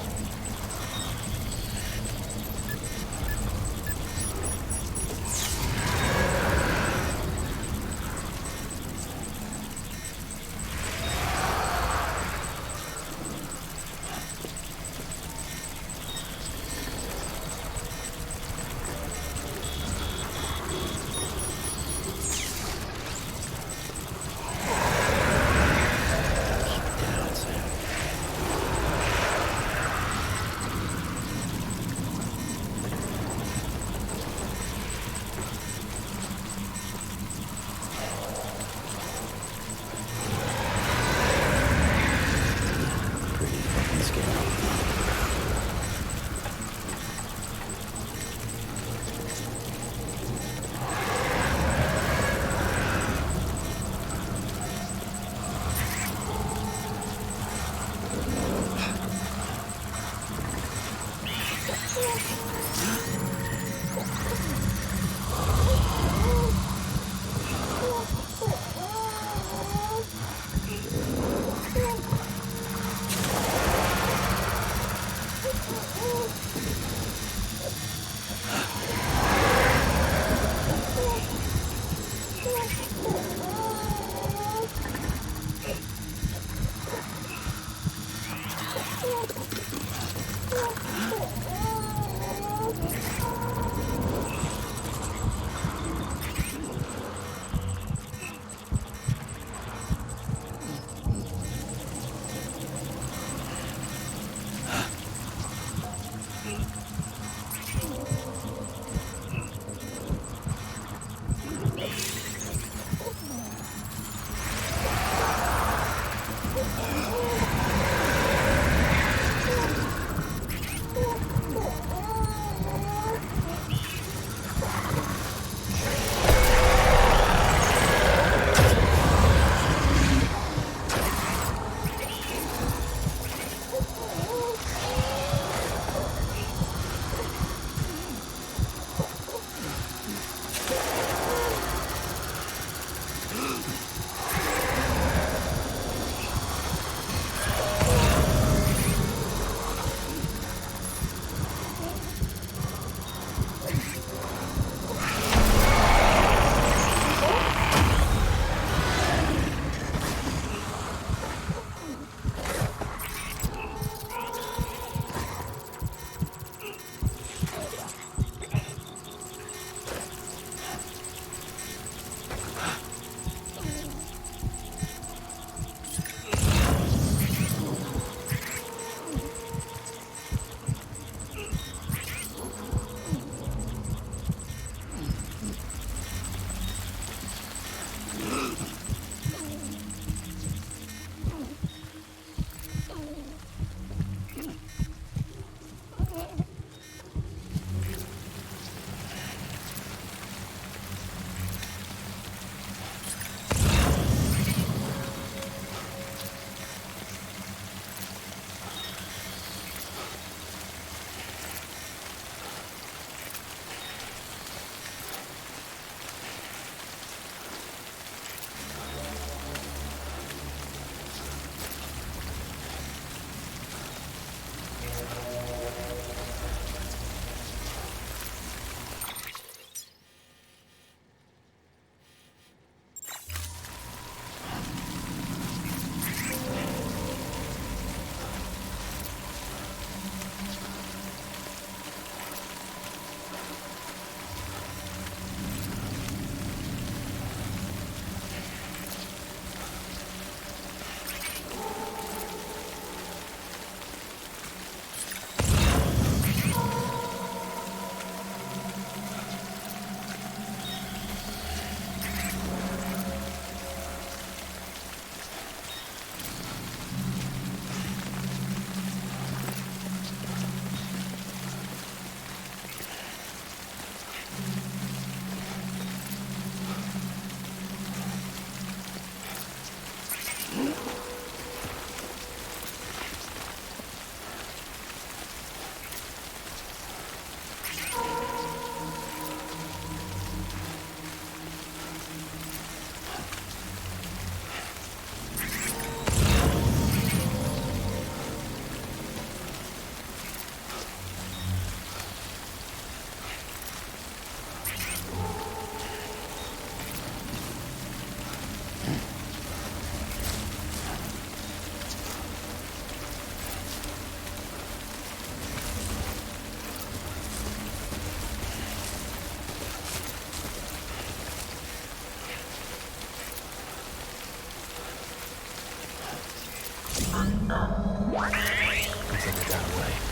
Looks like I got away.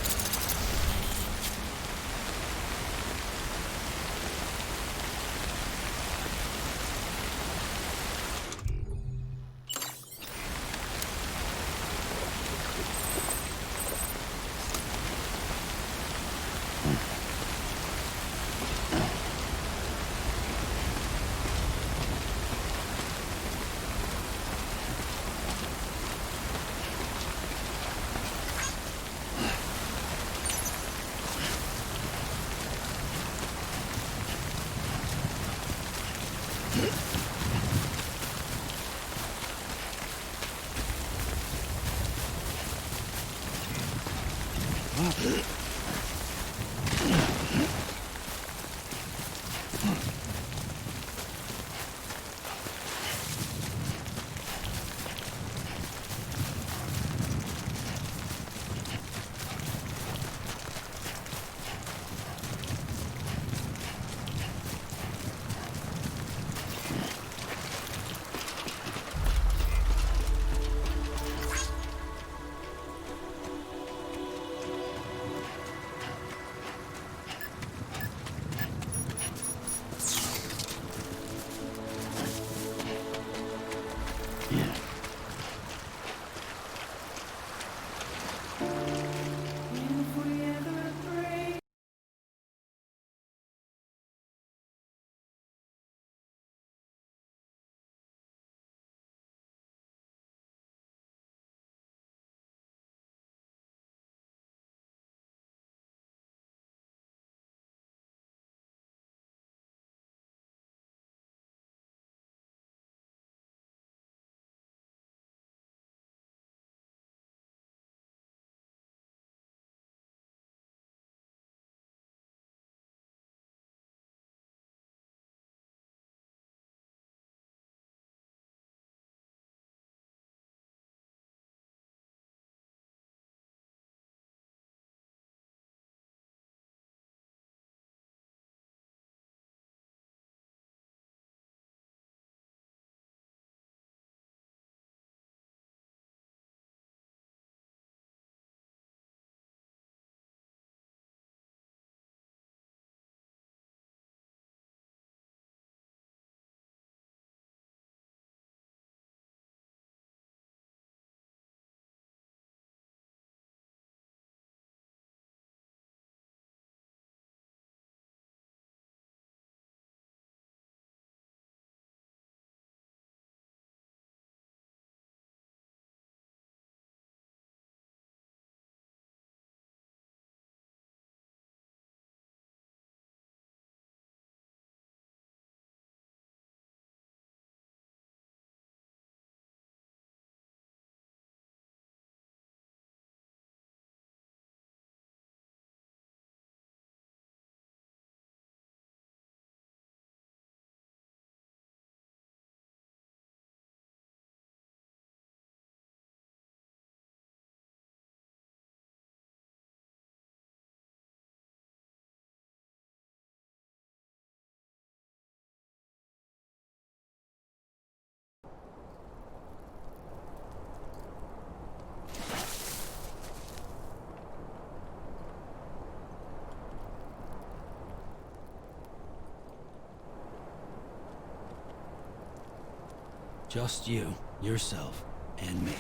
Just you, yourself, and me.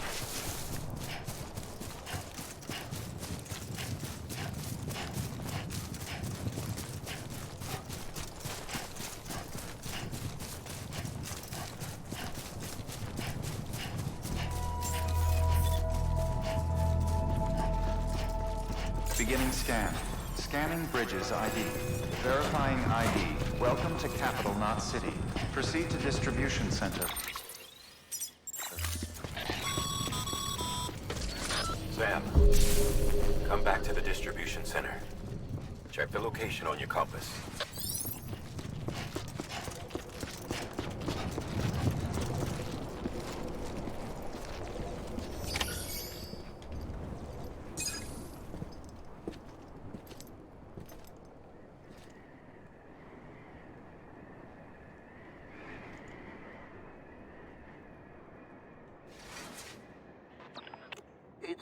Beginning scan. Scanning Bridges ID. Verifying ID. Welcome to Capital Knot City. Proceed to distribution center. Sam, come back to the distribution center. Check the location on your compass.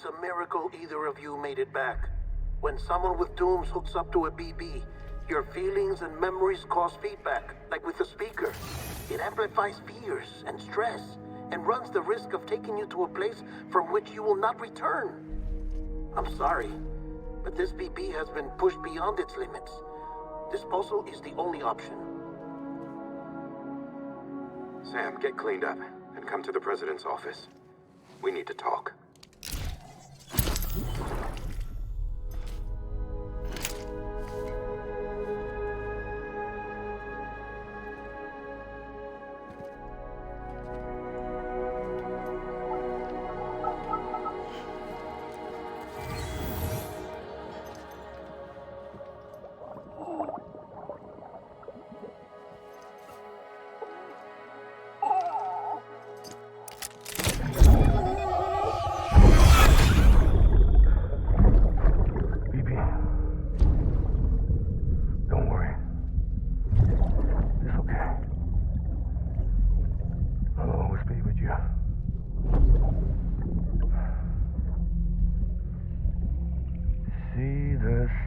a miracle either of you made it back. When someone with dooms hooks up to a BB, your feelings and memories cause feedback, like with a speaker. It amplifies fears and stress, and runs the risk of taking you to a place from which you will not return. I'm sorry, but this BB has been pushed beyond its limits. Disposal is the only option. Sam, get cleaned up and come to the president's office. We need to talk.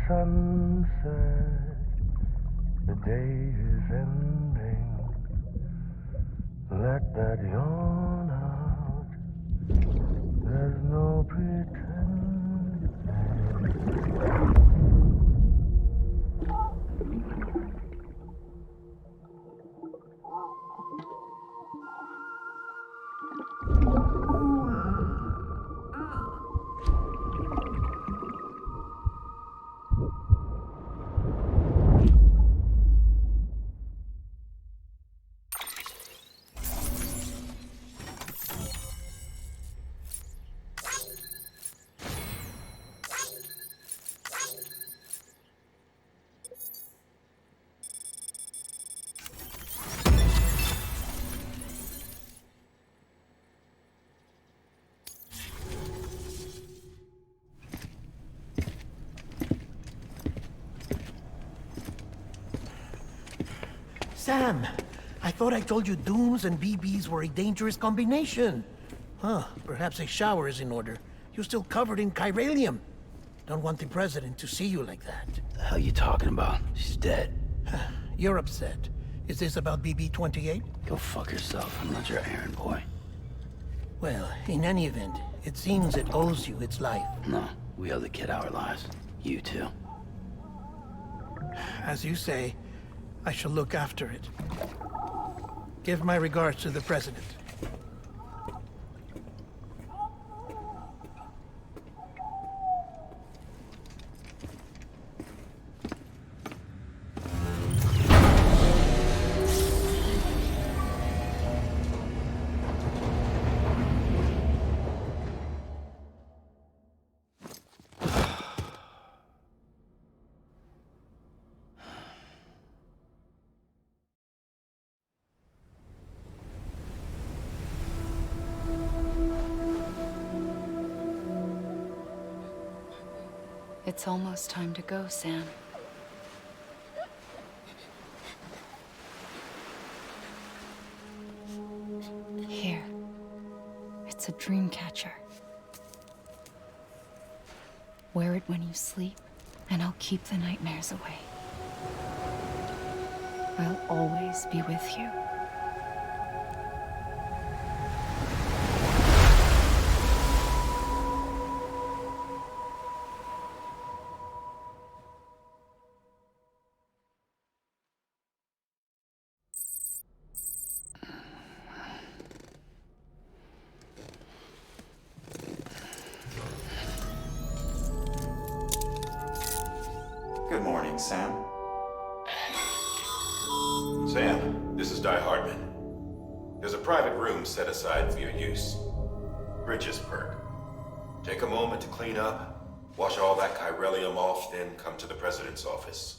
Sunset, the day is ending. Let that yawn out. There's no pretending. Sam, I thought I told you dooms and BBs were a dangerous combination. Huh, perhaps a shower is in order. You're still covered in chiralium. Don't want the president to see you like that. The hell you talking about? She's dead. You're upset. Is this about BB-28? Go fuck yourself. I'm not your errand boy. Well, in any event, it seems it owes you its life. No, we owe the kid our lives. You too. As you say, I shall look after it. Give my regards to the president. It's almost time to go, Sam. Here. It's a dream catcher. Wear it when you sleep, and I'll keep the nightmares away. I'll always be with you. Good morning, Sam. Sam, this is Di Hartman. There's a private room set aside for your use. Bridges perk. Take a moment to clean up, wash all that chiralium off, then come to the president's office.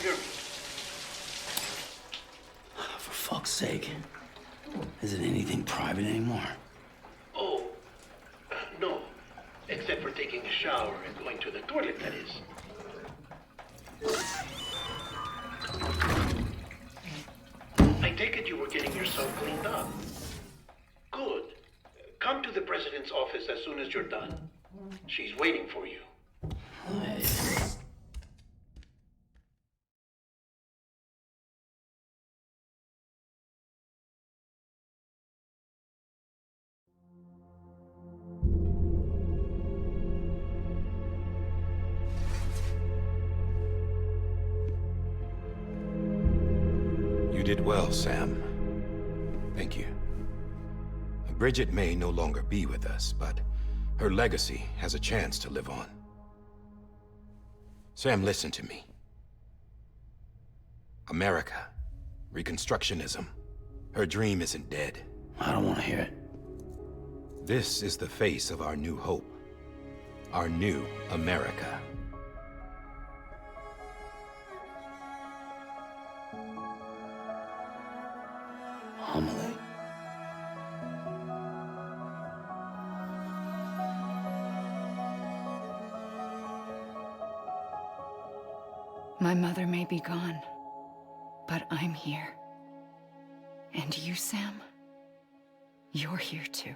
hear me? For fuck's sake. Is it anything private anymore? Oh, no. Except for taking a shower and going to the toilet, that is. I take it you were getting yourself cleaned up. Good. Come to the president's office as soon as you're done. She's waiting for you. You did well, Sam. Thank you. Bridget may no longer be with us, but her legacy has a chance to live on. Sam, listen to me. America, Reconstructionism, her dream isn't dead. I don't want to hear it. This is the face of our new hope. Our new America. Amelie. My mother may be gone, but I'm here. And you, Sam? You're here too.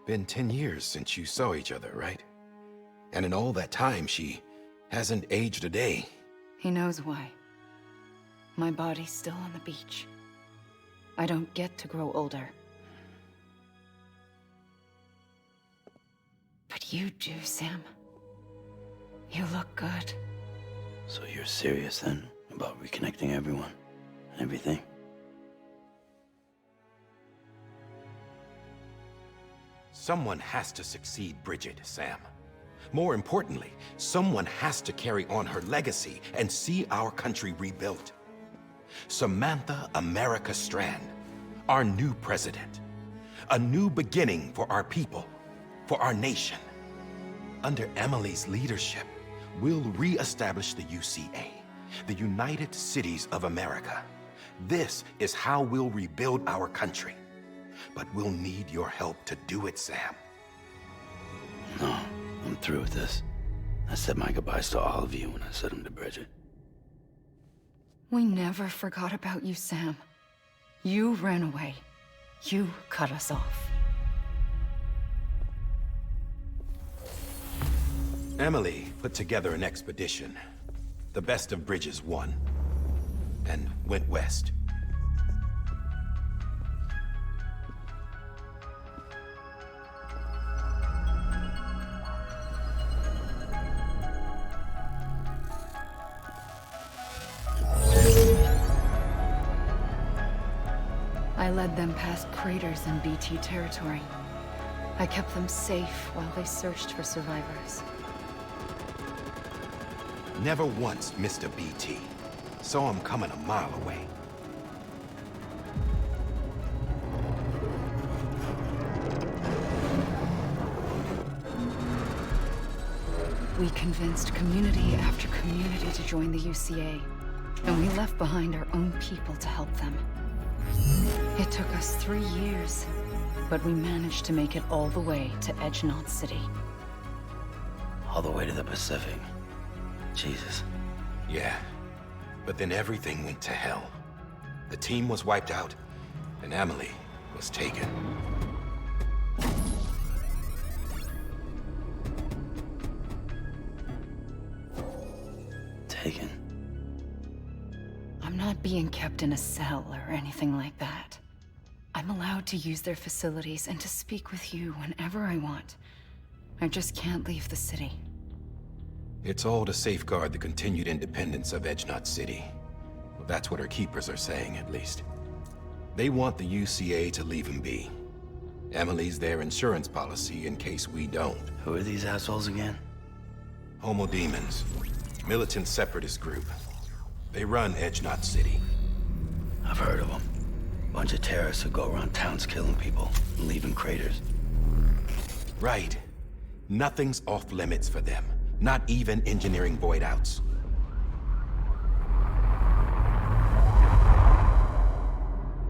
Been 10 years since you saw each other, right? And in all that time, she hasn't aged a day. He knows why. My body's still on the beach. I don't get to grow older. But you do, Sam. You look good. So you're serious then about reconnecting everyone and everything? Someone has to succeed Bridget, Sam. More importantly, someone has to carry on her legacy and see our country rebuilt. Samantha America Strand, our new president. A new beginning for our people, for our nation. Under Emily's leadership, we'll re-establish the UCA, the United Cities of America. This is how we'll rebuild our country. But we'll need your help to do it, Sam. No, I'm through with this. I said my goodbyes to all of you when I said them to Bridget. We never forgot about you, Sam. You ran away. You cut us off. Emily put together an expedition. The best of Bridges won. And went west. I led them past craters in BT territory. I kept them safe while they searched for survivors. Never once missed a BT. Saw him coming a mile away. We convinced community after community to join the UCA, and we left behind our own people to help them. It took us 3 years, but we managed to make it all the way to Edgenot City. All the way to the Pacific. Jesus. Yeah, but then everything went to hell. The team was wiped out, and Emily was taken. Taken? I'm not being kept in a cell or anything like that. I'm allowed to use their facilities and to speak with you whenever I want. I just can't leave the city. It's all to safeguard the continued independence of Edgenot City. Well, that's what our keepers are saying, at least. They want the UCA to leave him be. Emily's their insurance policy in case we don't. Who are these assholes again? Homo Demons. Militant separatist group. They run Edgenot City. I've heard of them. Bunch of terrorists who go around towns killing people and leaving craters. Right. Nothing's off limits for them. Not even engineering void outs.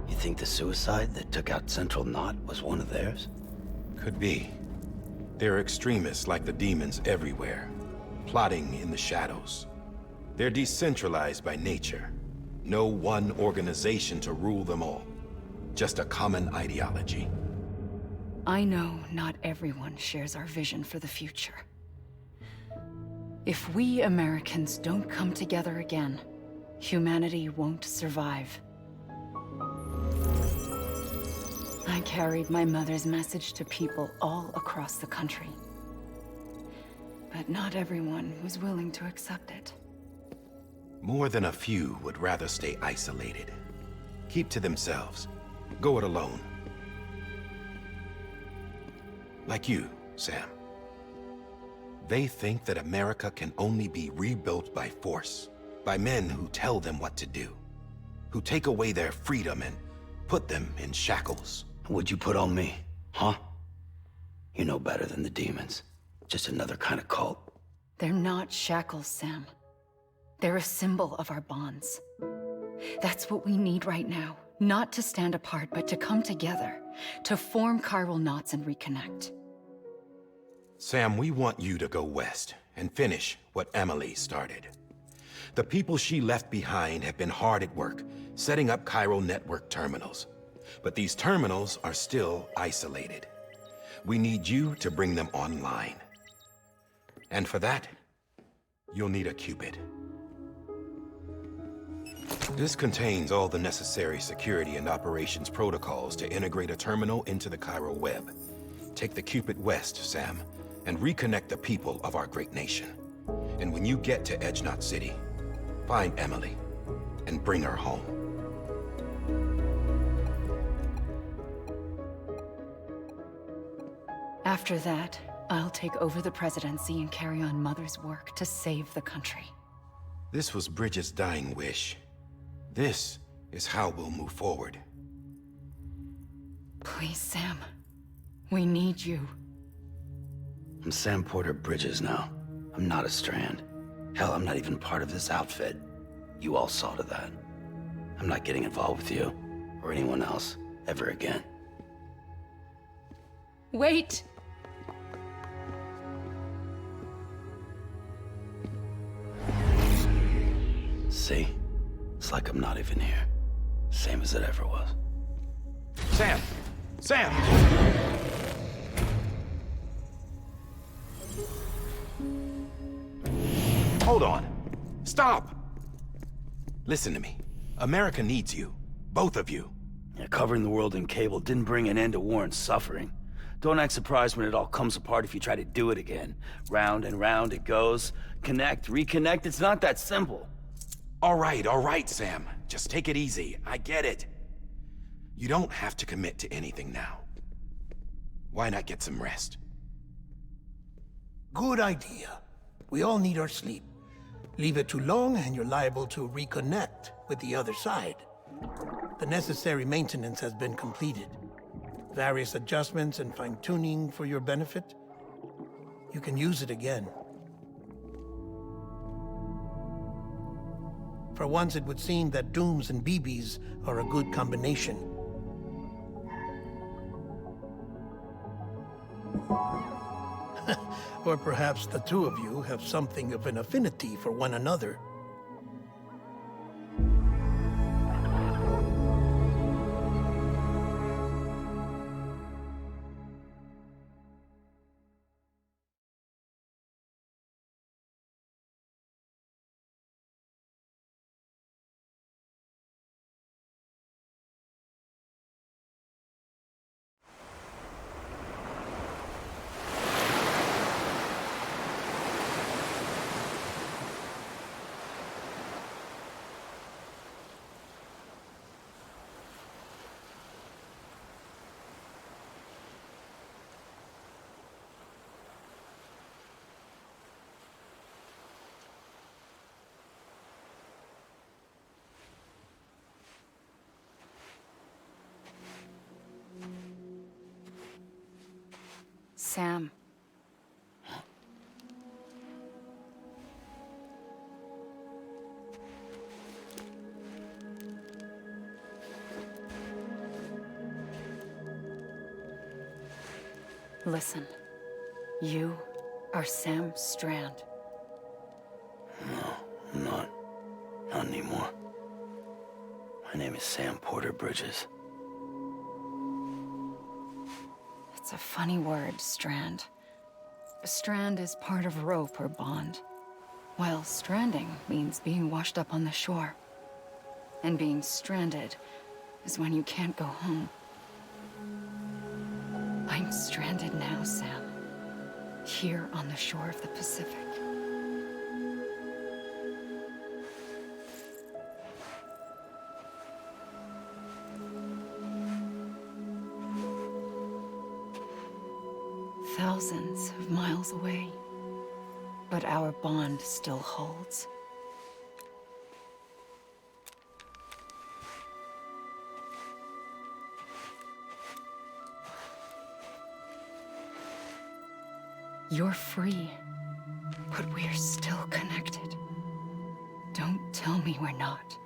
You think the suicide that took out Central Knot was one of theirs? Could be. There are extremists like the demons everywhere, plotting in the shadows. They're decentralized by nature. No one organization to rule them all. Just a common ideology. I know not everyone shares our vision for the future. If we Americans don't come together again, humanity won't survive. I carried my mother's message to people all across the country. But not everyone was willing to accept it. More than a few would rather stay isolated. Keep to themselves. Go it alone. Like you, Sam. They think that America can only be rebuilt by force, by men who tell them what to do, who take away their freedom and put them in shackles. What'd you put on me, huh? You know better than the demons. Just another kind of cult. They're not shackles, Sam. They're a symbol of our bonds. That's what we need right now. Not to stand apart, but to come together. To form chiral knots and reconnect. Sam, we want you to go west and finish what Emily started. The people she left behind have been hard at work, setting up chiral network terminals. But these terminals are still isolated. We need you to bring them online. And for that, you'll need a Cupid. This contains all the necessary security and operations protocols to integrate a terminal into the chiral web. Take the Cupid west, Sam, and reconnect the people of our great nation. And when you get to Edge Knot City, find Emily and bring her home. After that, I'll take over the presidency and carry on Mother's work to save the country. This was Bridget's dying wish. This is how we'll move forward. Please, Sam. We need you. I'm Sam Porter Bridges now. I'm not a Strand. Hell, I'm not even part of this outfit. You all saw to that. I'm not getting involved with you, or anyone else, ever again. Wait! See? It's like I'm not even here. Same as it ever was. Sam! Sam! Hold on. Stop! Listen to me. America needs you. Both of you. Yeah, covering the world in cable didn't bring an end to war and suffering. Don't act surprised when it all comes apart if you try to do it again. Round and round it goes. Connect, reconnect, it's not that simple. All right, Sam. Just take it easy. I get it. You don't have to commit to anything now. Why not get some rest? Good idea. We all need our sleep. Leave it too long and you're liable to reconnect with the other side. The necessary maintenance has been completed. Various adjustments and fine-tuning for your benefit. You can use it again. For once, it would seem that Dooms and BBs are a good combination. Or perhaps the two of you have something of an affinity for one another. Sam, Listen. You are Sam Strand. No, I'm not. Not anymore. My name is Sam Porter Bridges. It's a funny word, Strand. A strand is part of rope or bond, while stranding means being washed up on the shore. And being stranded is when you can't go home. I'm stranded now, Sam. Here on the shore of the Pacific. Thousands of miles away, but our bond still holds. You're free, but we're still connected. Don't tell me we're not.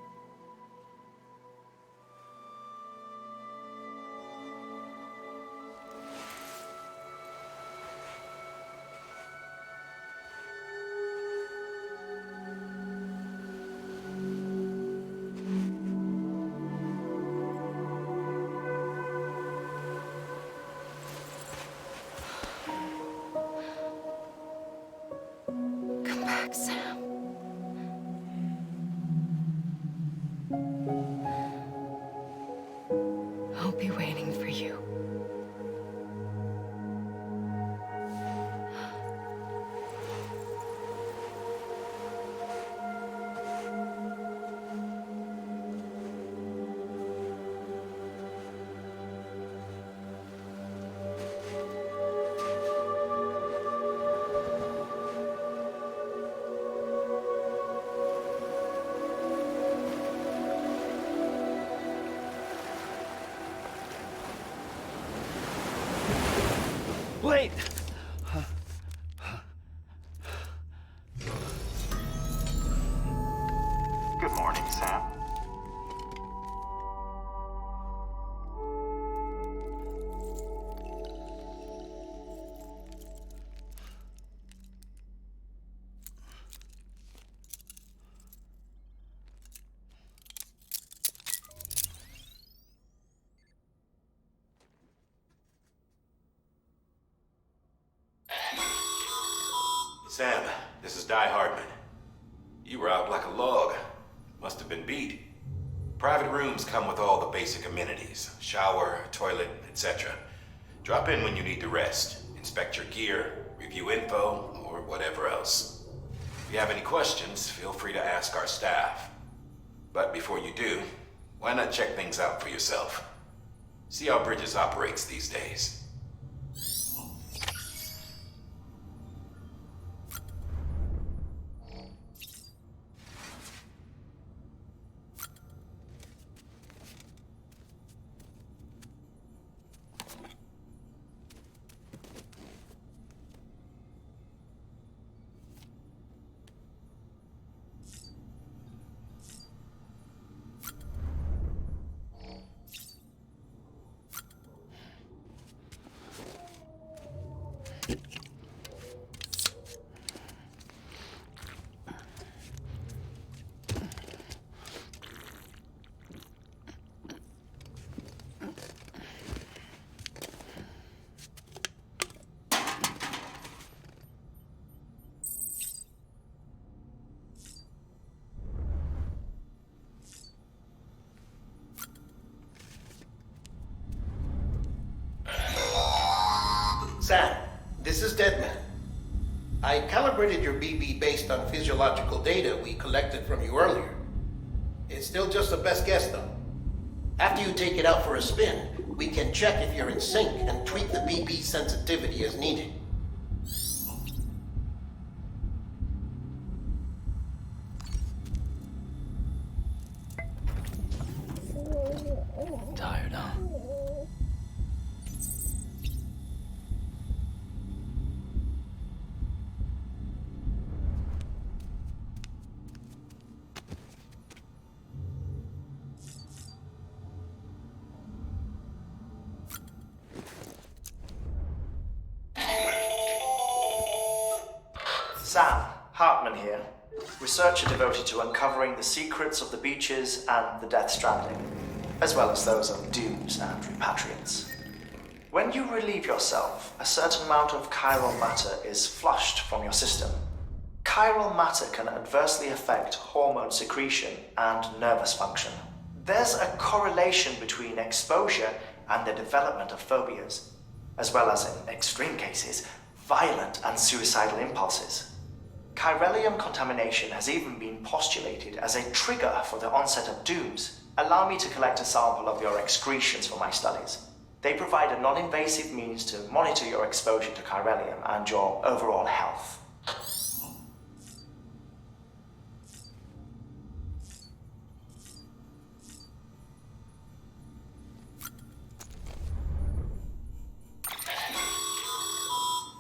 Come back, Sam. I'll be waiting for you. Wait! Good morning, Sam. Sam, this is Die Hardman. You were out like a log. Must have been beat. Private rooms come with all the basic amenities. Shower, toilet, etc. Drop in when you need to rest. Inspect your gear, review info, or whatever else. If you have any questions, feel free to ask our staff. But before you do, why not check things out for yourself? See how Bridges operates these days. Sam, this is Deadman. I calibrated your BB based on physiological data we collected from you earlier. It's still just a best guess, though. After you take it out for a spin, we can check if you're in sync and tweak the BB sensitivity as needed. Tired, huh? Sam, Hartman here, researcher devoted to uncovering the secrets of the beaches and the Death Stranding, as well as those of dooms and repatriants. When you relieve yourself, a certain amount of chiral matter is flushed from your system. Chiral matter can adversely affect hormone secretion and nervous function. There's a correlation between exposure and the development of phobias, as well as, in extreme cases, violent and suicidal impulses. Chiralium contamination has even been postulated as a trigger for the onset of dooms. Allow me to collect a sample of your excretions for my studies. They provide a non-invasive means to monitor your exposure to chiralium and your overall health.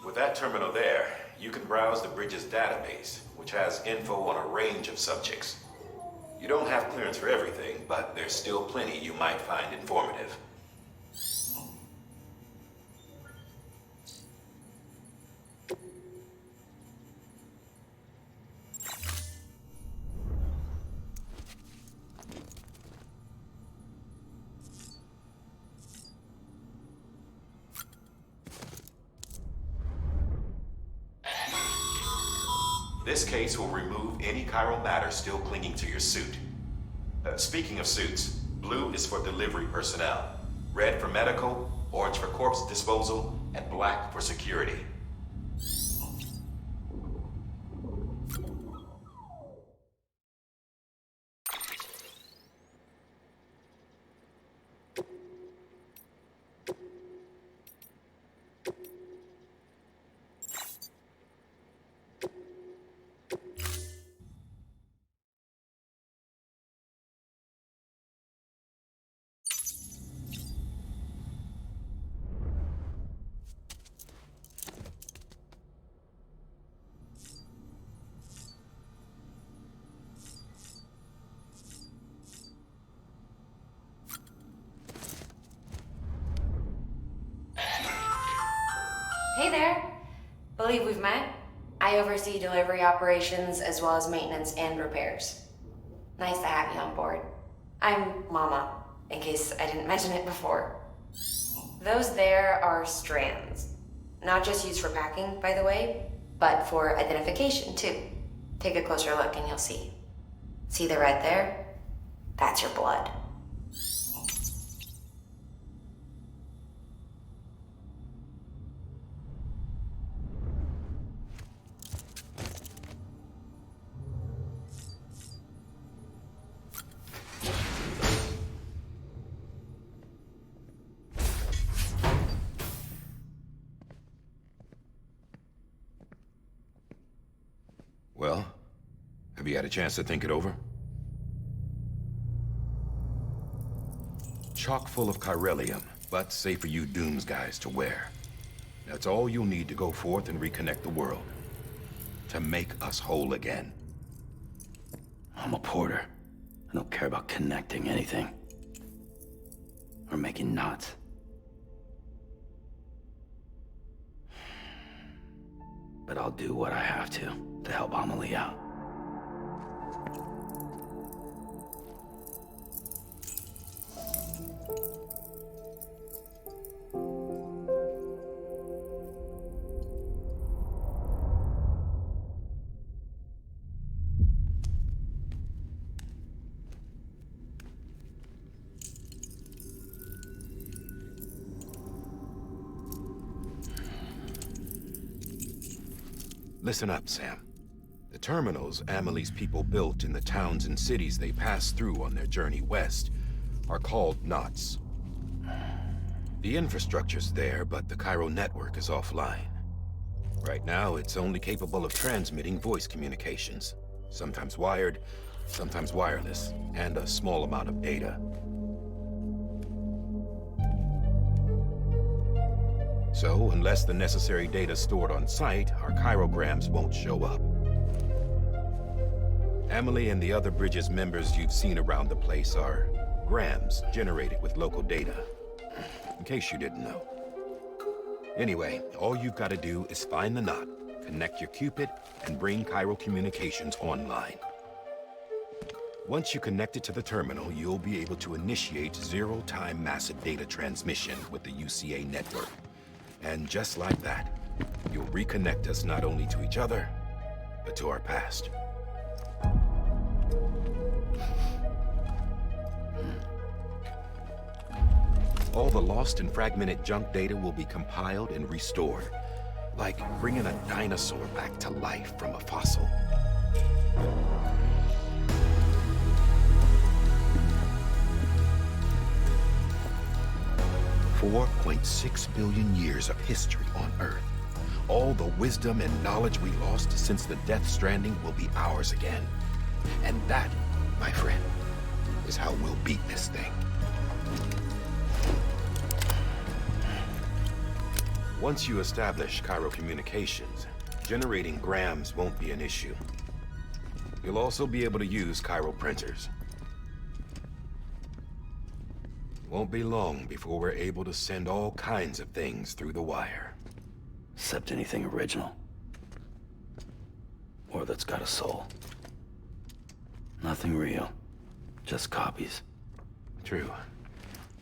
With that terminal there, you can browse the Bridges database, which has info on a range of subjects. You don't have clearance for everything, but there's still plenty you might find informative. This case will remove any chiral matter still clinging to your suit. Speaking of suits, blue is for delivery personnel, red for medical, orange for corpse disposal, and black for security. Hey there. Believe we've met. I oversee delivery operations as well as maintenance and repairs. Nice to have you on board. I'm Mama, in case I didn't mention it before. Those there are strands. Not just used for packing, by the way, but for identification too. Take a closer look and you'll see. See the red there? That's your blood. Well, have you had a chance to think it over? Chock full of chiralium, but safe for you Dooms guys to wear. That's all you'll need to go forth and reconnect the world. To make us whole again. I'm a porter. I don't care about connecting anything. Or making knots. But I'll do what I have to help Amelie out. Listen up, Sam. The terminals Amelie's people built in the towns and cities they passed through on their journey west are called knots. The infrastructure's there, but the Cairo network is offline. Right now, it's only capable of transmitting voice communications. Sometimes wired, sometimes wireless, and a small amount of data. So, unless the necessary data's stored on site, our chirograms won't show up. Amelie and the other Bridges members you've seen around the place are grams generated with local data. In case you didn't know. Anyway, all you've got to do is find the knot, connect your Cupid, and bring Chiral Communications online. Once you connect it to the terminal, you'll be able to initiate zero-time massive data transmission with the UCA network. And just like that, you'll reconnect us not only to each other, but to our past. All the lost and fragmented junk data will be compiled and restored, like bringing a dinosaur back to life from a fossil. 4.6 billion years of history on Earth. All the wisdom and knowledge we lost since the Death Stranding will be ours again. And that, my friend, is how we'll beat this thing. Once you establish Chiral Communications, generating grams won't be an issue. You'll also be able to use Chiral printers. Won't be long before we're able to send all kinds of things through the wire. Except anything original. Or that's got a soul. Nothing real. Just copies. True.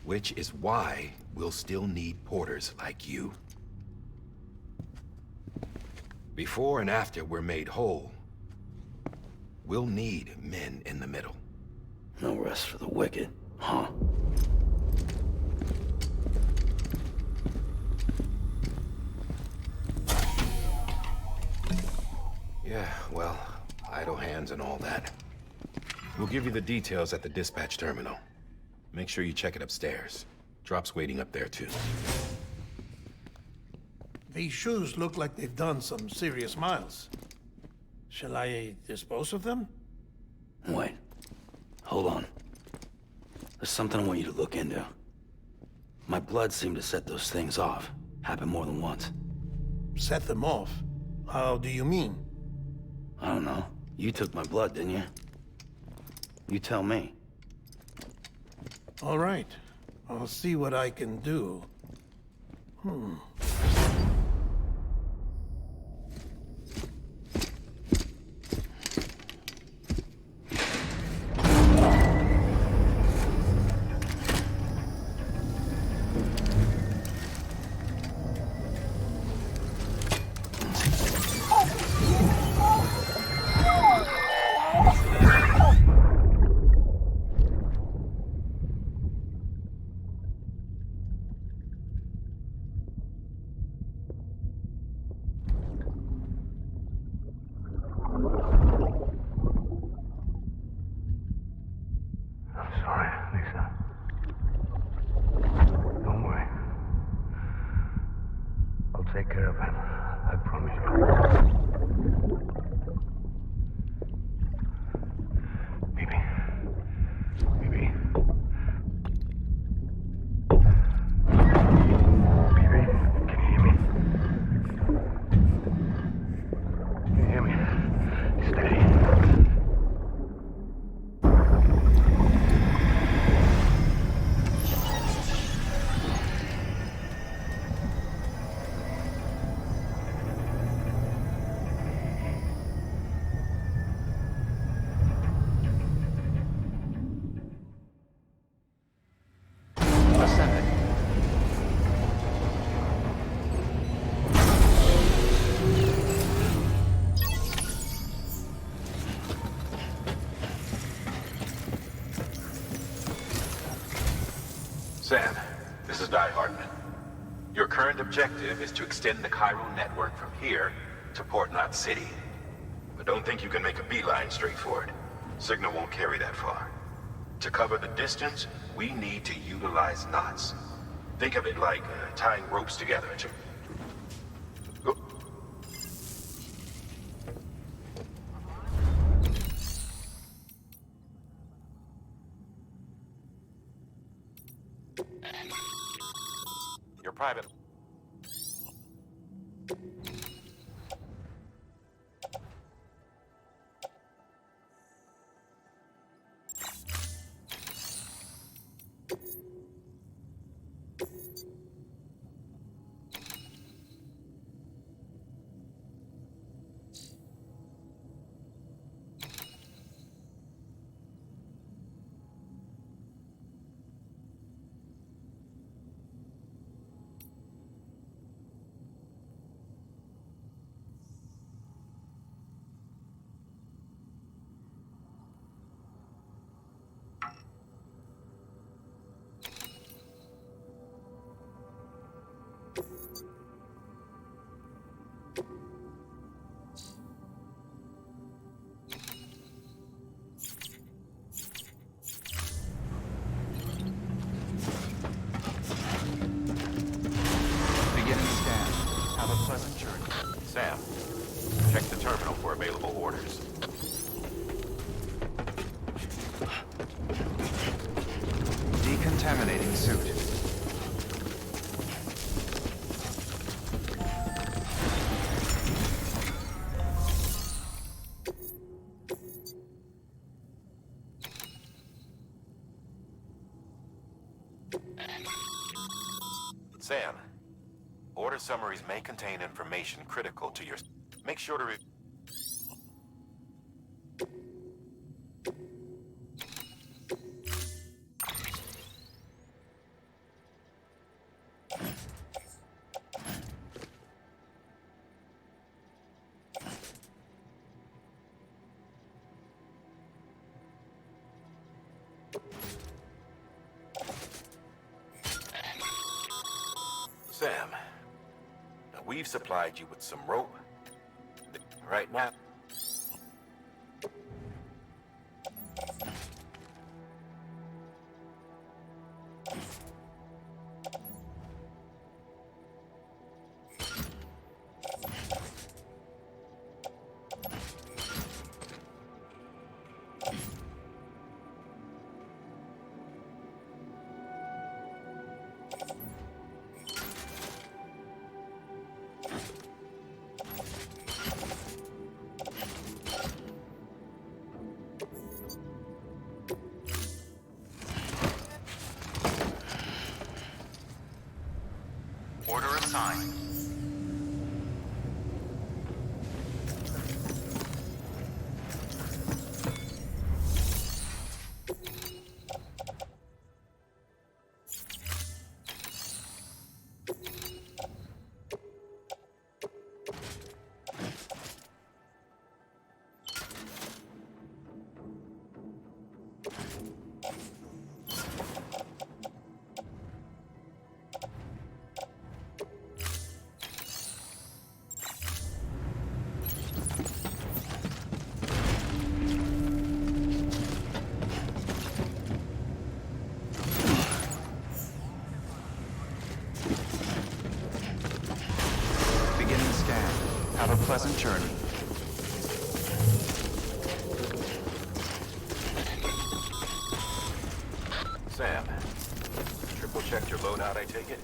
Which is why we'll still need porters like you. Before and after we're made whole, we'll need men in the middle. No rest for the wicked, huh? Yeah, well, idle hands and all that. We'll give you the details at the dispatch terminal. Make sure you check it upstairs. Drop's waiting up there, too. These shoes look like they've done some serious miles. Shall I dispose of them? Wait. Hold on. There's something I want you to look into. My blood seemed to set those things off. Happened more than once. Set them off? How do you mean? I don't know. You took my blood, didn't you? You tell me. All right. I'll see what I can do. Take care of him. I promise you. Maybe. Maybe. Baby, can you hear me? Can you hear me? Steady. Sam, this is Die Your current objective is to extend the Chiral network from here to Port Knot City. But don't think you can make a beeline straight for it. Signal won't carry that far. To cover the distance, we need to utilize knots. Think of it like tying ropes together to... Oh. Your private... Activating suit. Sam, order summaries may contain information critical to your... Make sure to... Sam, now we've supplied you with some rope. Right now... Order assigned. Beginning scan. Have a pleasant journey. Sam, triple checked your loadout, I take it?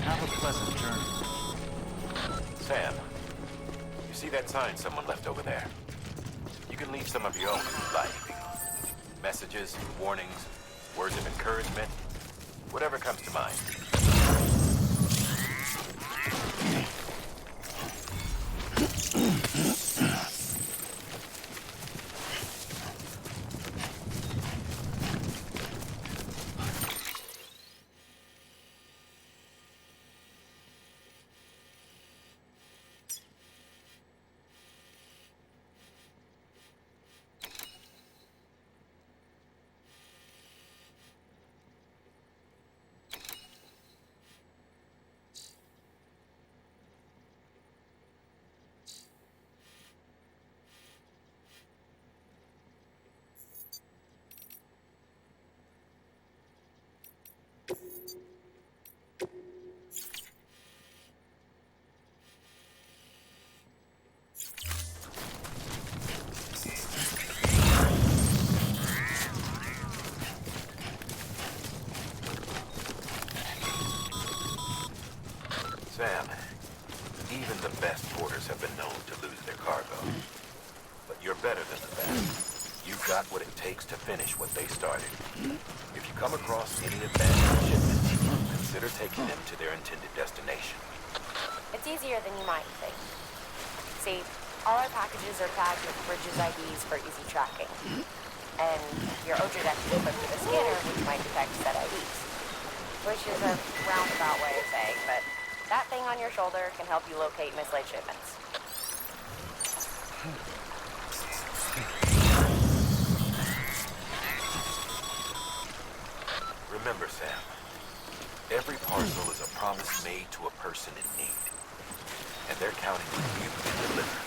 Have a pleasant journey. Sam, you see that sign someone left over there? You can leave some of your own if you like. Messages, warnings, words of encouragement, whatever comes to mind. Sam, even the best porters have been known to lose their cargo. But you're better than the best. You've got what it takes to finish what they started. If you come across any abandoned shipments, consider taking them to their intended destination. It's easier than you might think. See, all our packages are tagged with Bridges IDs for easy tracking. And your Ojo deck is equipped with a scanner which might detect set IDs. Which is a roundabout way of saying, but that thing on your shoulder can help you locate mislaid shipments. Remember, Sam, every parcel is a promise made to a person in need. And they're counting on you to deliver.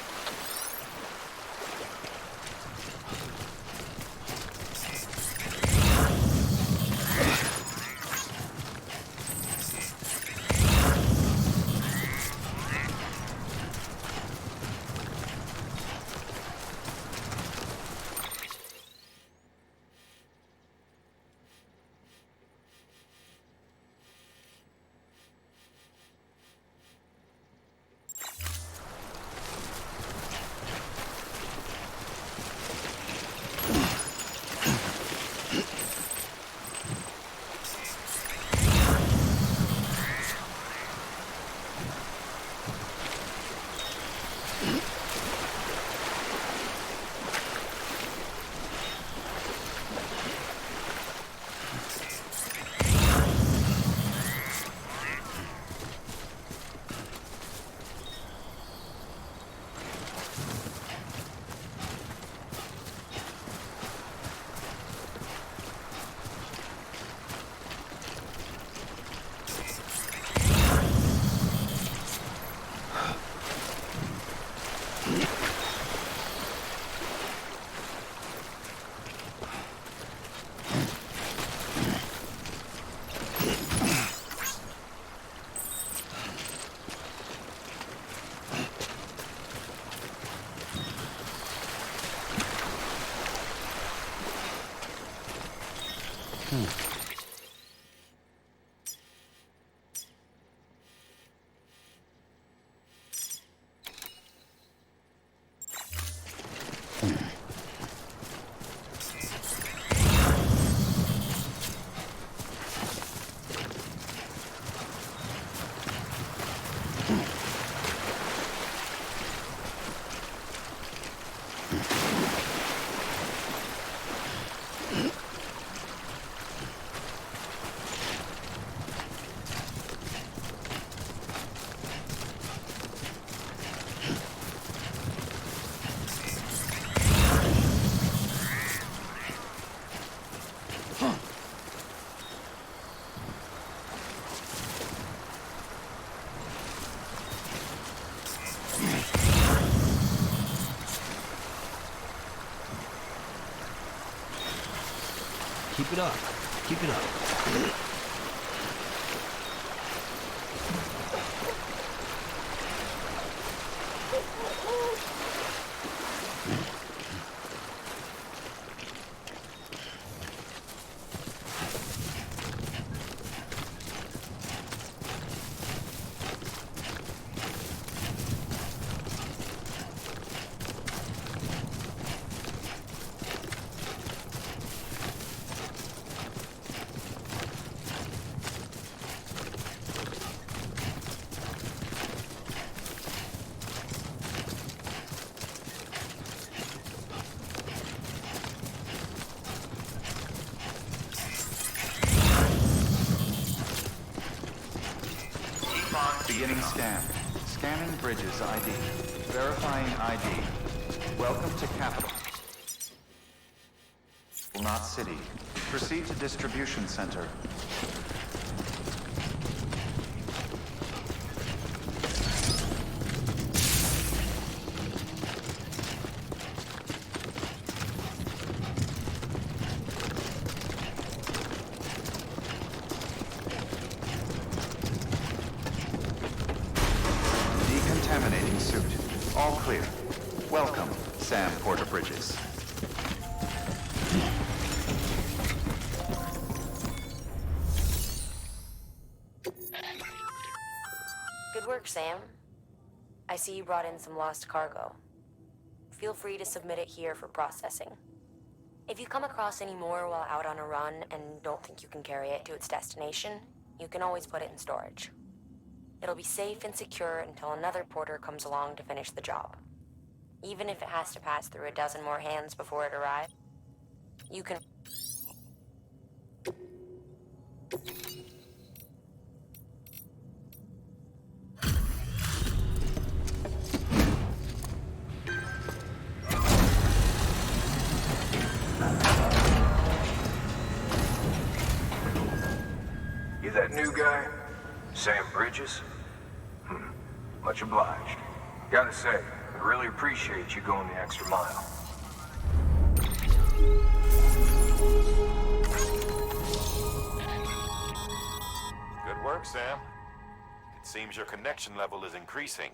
Keep it up. Keep it up. Beginning scan. Scanning Bridges ID. Verifying ID. Welcome to Capital. Not City. Proceed to Distribution Center. Decontaminating suit. All clear. Welcome, Sam Porter Bridges. Good work, Sam. I see you brought in some lost cargo. Feel free to submit it here for processing. If you come across any more while out on a run and don't think you can carry it to its destination, you can always put it in storage. It'll be safe and secure until another porter comes along to finish the job. Even if it has to pass through a dozen more hands before it arrives, you can... You that new guy? Sam Bridges? Much obliged. Gotta say, I really appreciate you going the extra mile. Good work, Sam. It seems your connection level is increasing.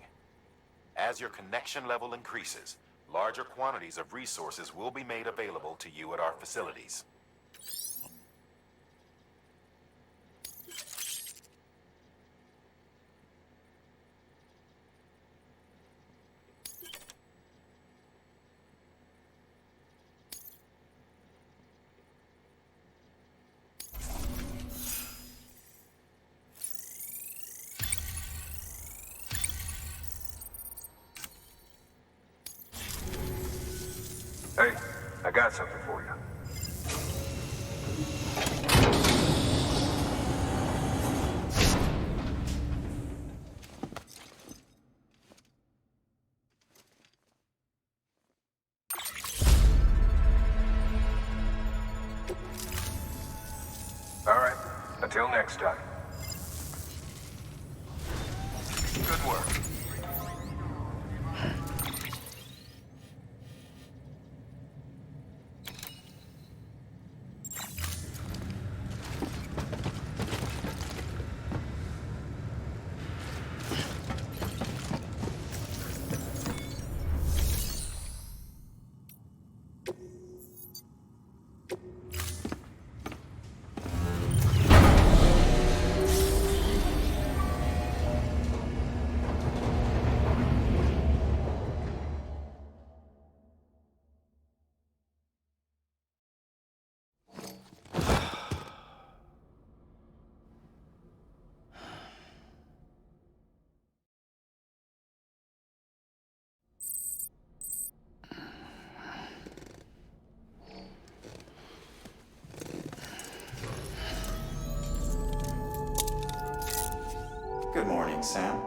As your connection level increases, larger quantities of resources will be made available to you at our facilities. Hey, I got something for you. All right, until next time. Good work. Thanks, Sam.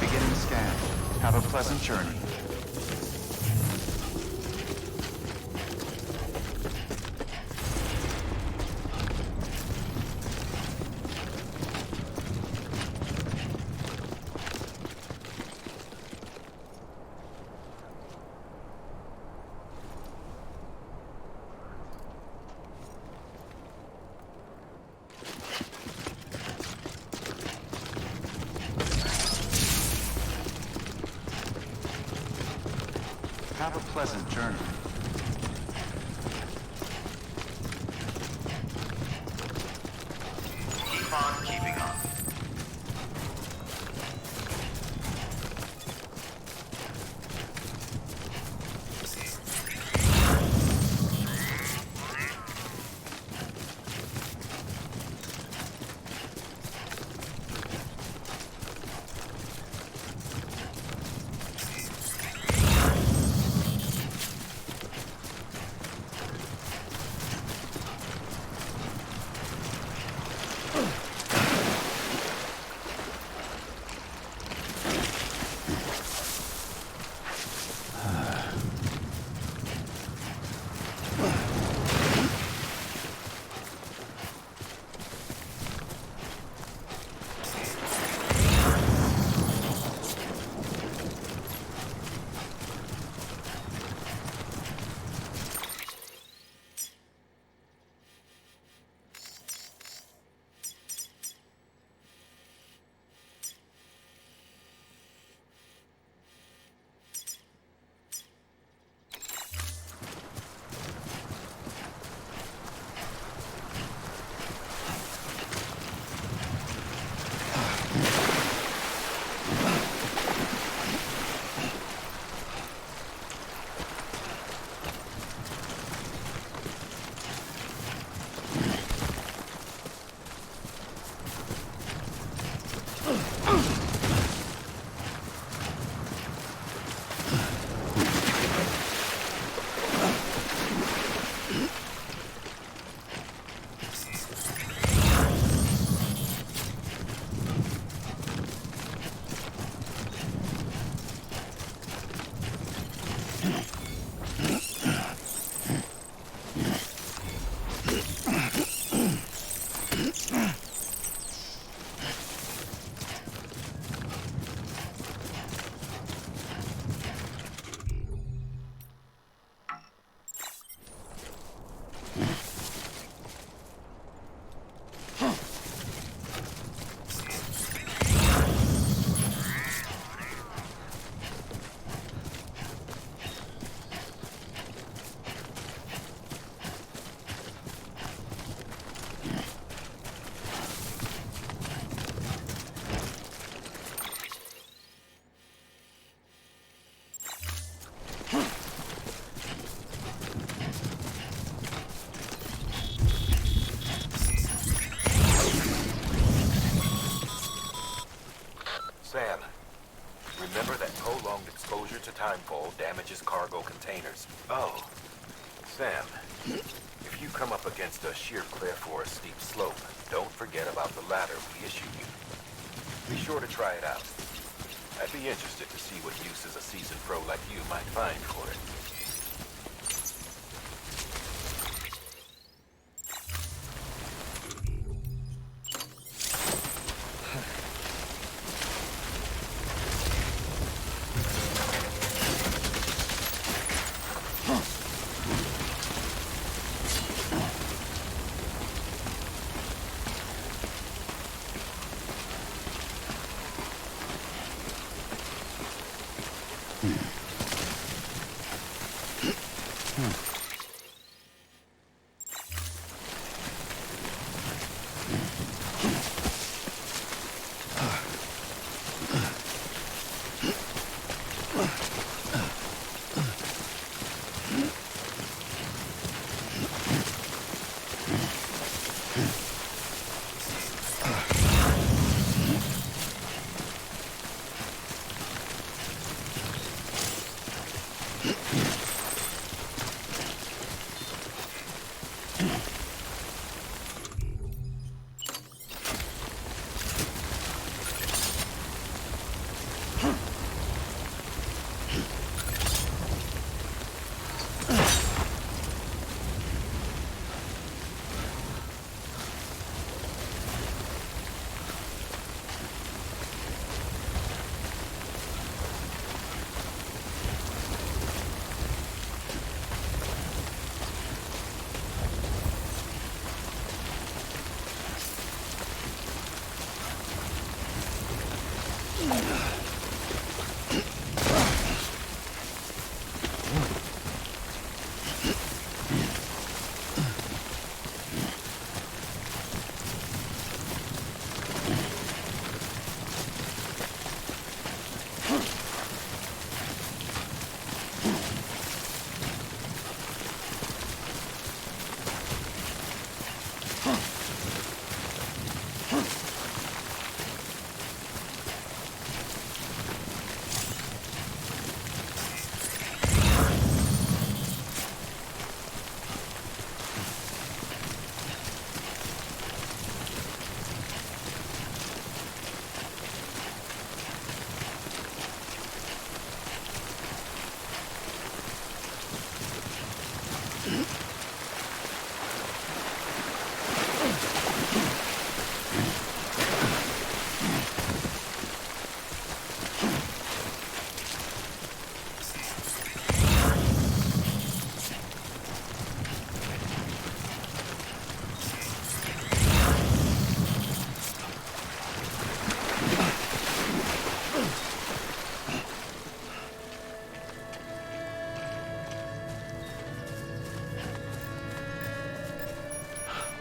Beginning scan. Have a pleasant journey. Have a pleasant journey. Keep on keeping on. Sam, remember that prolonged exposure to timefall damages cargo containers? Oh, Sam, if you come up against a sheer cliff or a steep slope, don't forget about the ladder we issued you. Be sure to try it out. I'd be interested to see what uses a seasoned pro like you might find for it.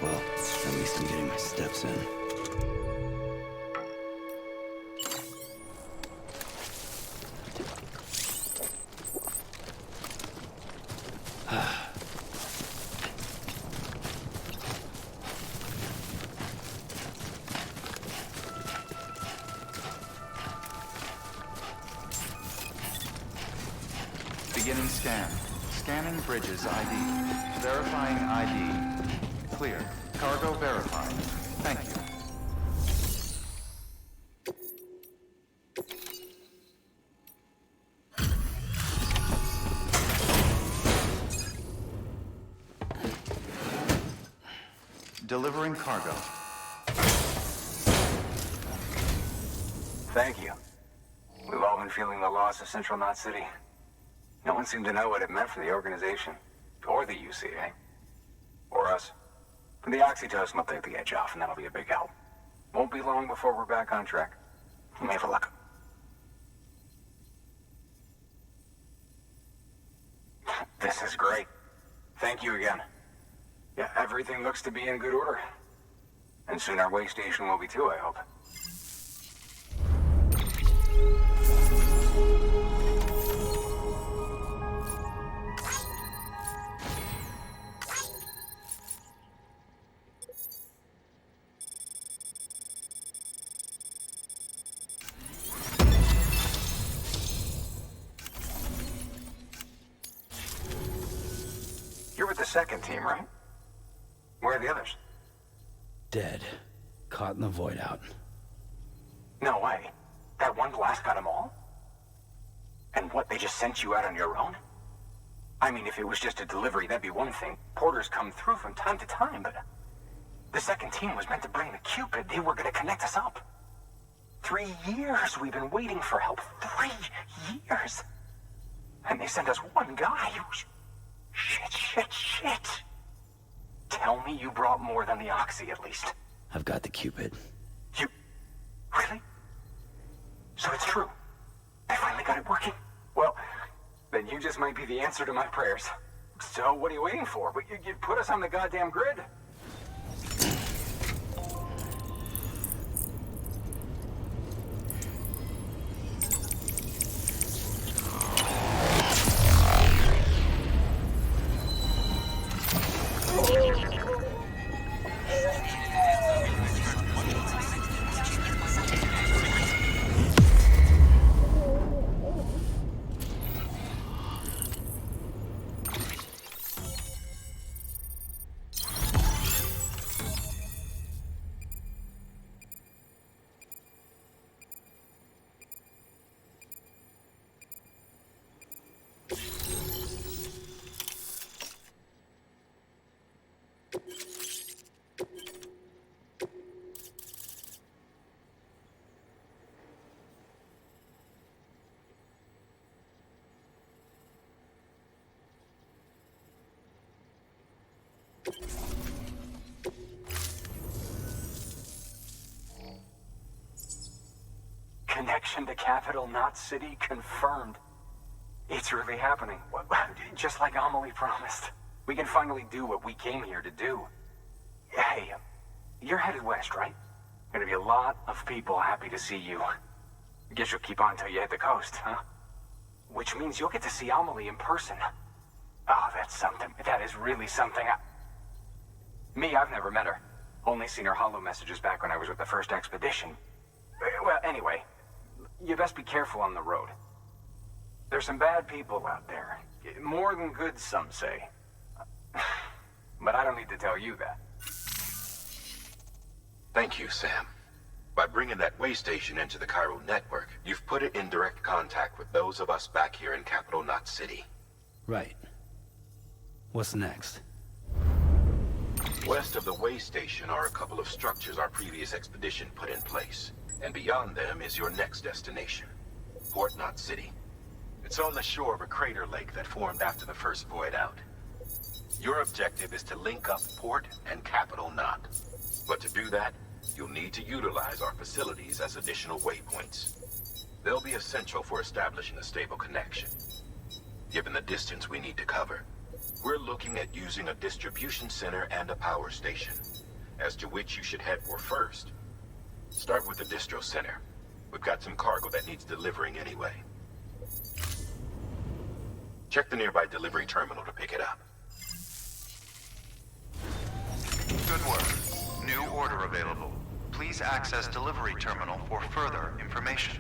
Well, at least I'm getting my steps in. Beginning scan. Scanning bridges ID. Verifying ID. Clear. Cargo verified. Thank you. Delivering cargo. Thank you. We've all been feeling the loss of Central Knot City. No one seemed to know what it meant for the organization, or the UCA, or us. The oxytocin will take the edge off, and that'll be a big help. Won't be long before we're back on track. You may have luck. This is great. Thank you again. Yeah, everything looks to be in good order. And soon our way station will be too, I hope. second team, right? Where are the others? Dead. Caught in the void out. No way. That one blast got them all? And what, they just sent you out on your own? I mean, if it was just a delivery, that'd be one thing. Porters come through from time to time, but... The second team was meant to bring the Cupid. They were gonna connect us up. 3 years we've been waiting for help. 3 years! And they sent us one guy who's... Shit. Tell me you brought more than the Oxy, at least. I've got the Cupid. You... Really? So it's true. I finally got it working. Well, then you just might be the answer to my prayers. So what are you waiting for? You put us on the goddamn grid. Connection to Capital Knot City confirmed. It's really happening. Just like Amelie promised. We can finally do what we came here to do. Hey, you're headed west, right? Gonna be a lot of people happy to see you. Guess you'll keep on till you hit the coast, huh? Which means you'll get to see Amelie in person. Oh, that's something. That is really something. I've never met her. Only seen her holo messages back when I was with the first expedition. Well, anyway, you best be careful on the road. There's some bad people out there. More than good, some say. But I don't need to tell you that. Thank you, Sam. By bringing that way station into the Cairo network, you've put it in direct contact with those of us back here in Capital Knot City. Right. What's next? West of the way station are a couple of structures our previous expedition put in place. And beyond them is your next destination, Port Knot City. It's on the shore of a crater lake that formed after the first void out. Your objective is to link up Port and Capital Knot. But to do that, you'll need to utilize our facilities as additional waypoints. They'll be essential for establishing a stable connection. Given the distance we need to cover, we're looking at using a distribution center and a power station, as to which you should head for first. Start with the distro center. We've got some cargo that needs delivering anyway. Check the nearby delivery terminal to pick it up. Good work. New order available. Please access delivery terminal for further information.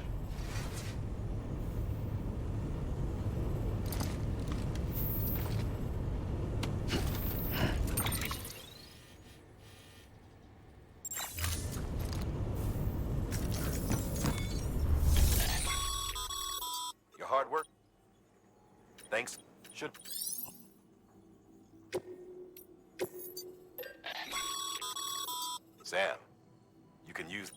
Your hard work. Thanks. Should... Sam, you can use...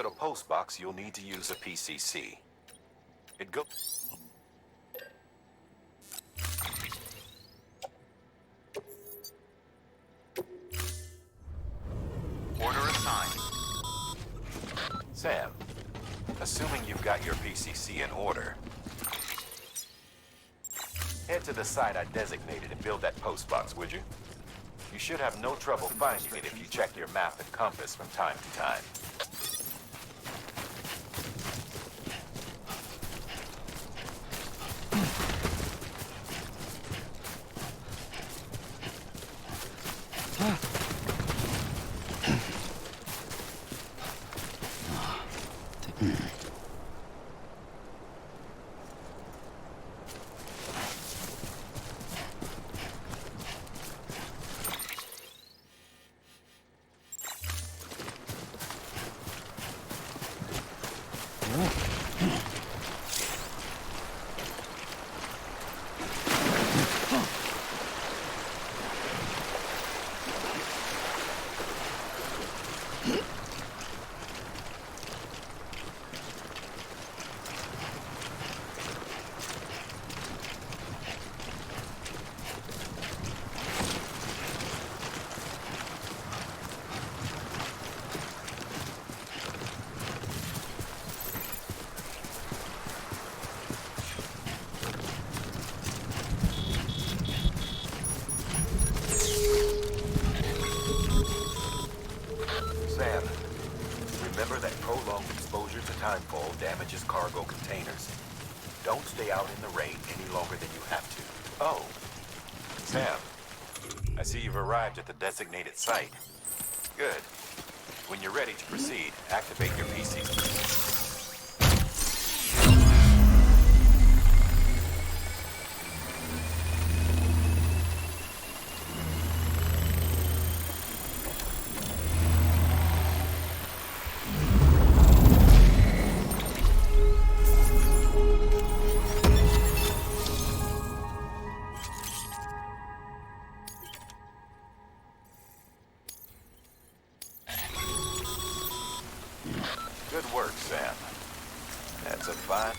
build a post box, you'll need to use a PCC. It go... Order assigned. Sam, assuming you've got your PCC in order, head to the site I designated and build that post box, would you? You should have no trouble finding it if you check your map and compass from time to time. Sam, remember that prolonged exposure to timefall damages cargo containers. Don't stay out in the rain any longer than you have to. Oh, Sam, I see you've arrived at the designated site. Good. When you're ready to proceed, activate your PCC. Good work, Sam. That's a fine...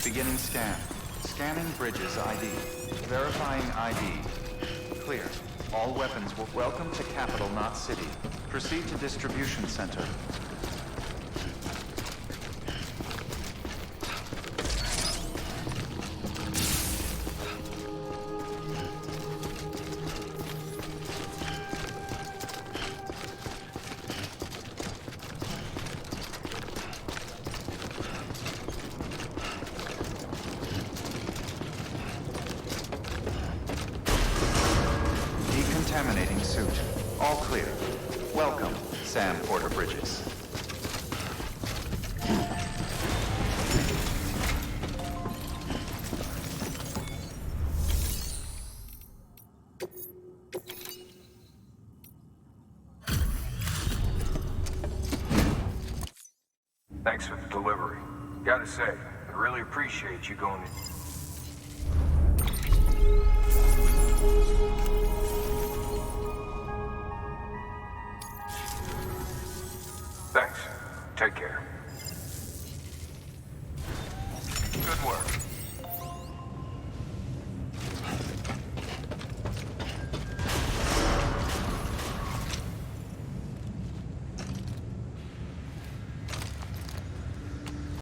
Beginning scan. Scanning Bridges ID. Verifying ID. Clear. All weapons will welcome to Capital, not City. Proceed to Distribution Center. Decontaminating suit. All clear. Welcome, Sam Porter Bridges. Thanks for the delivery. Gotta say, I really appreciate you going in. Thanks. Take care.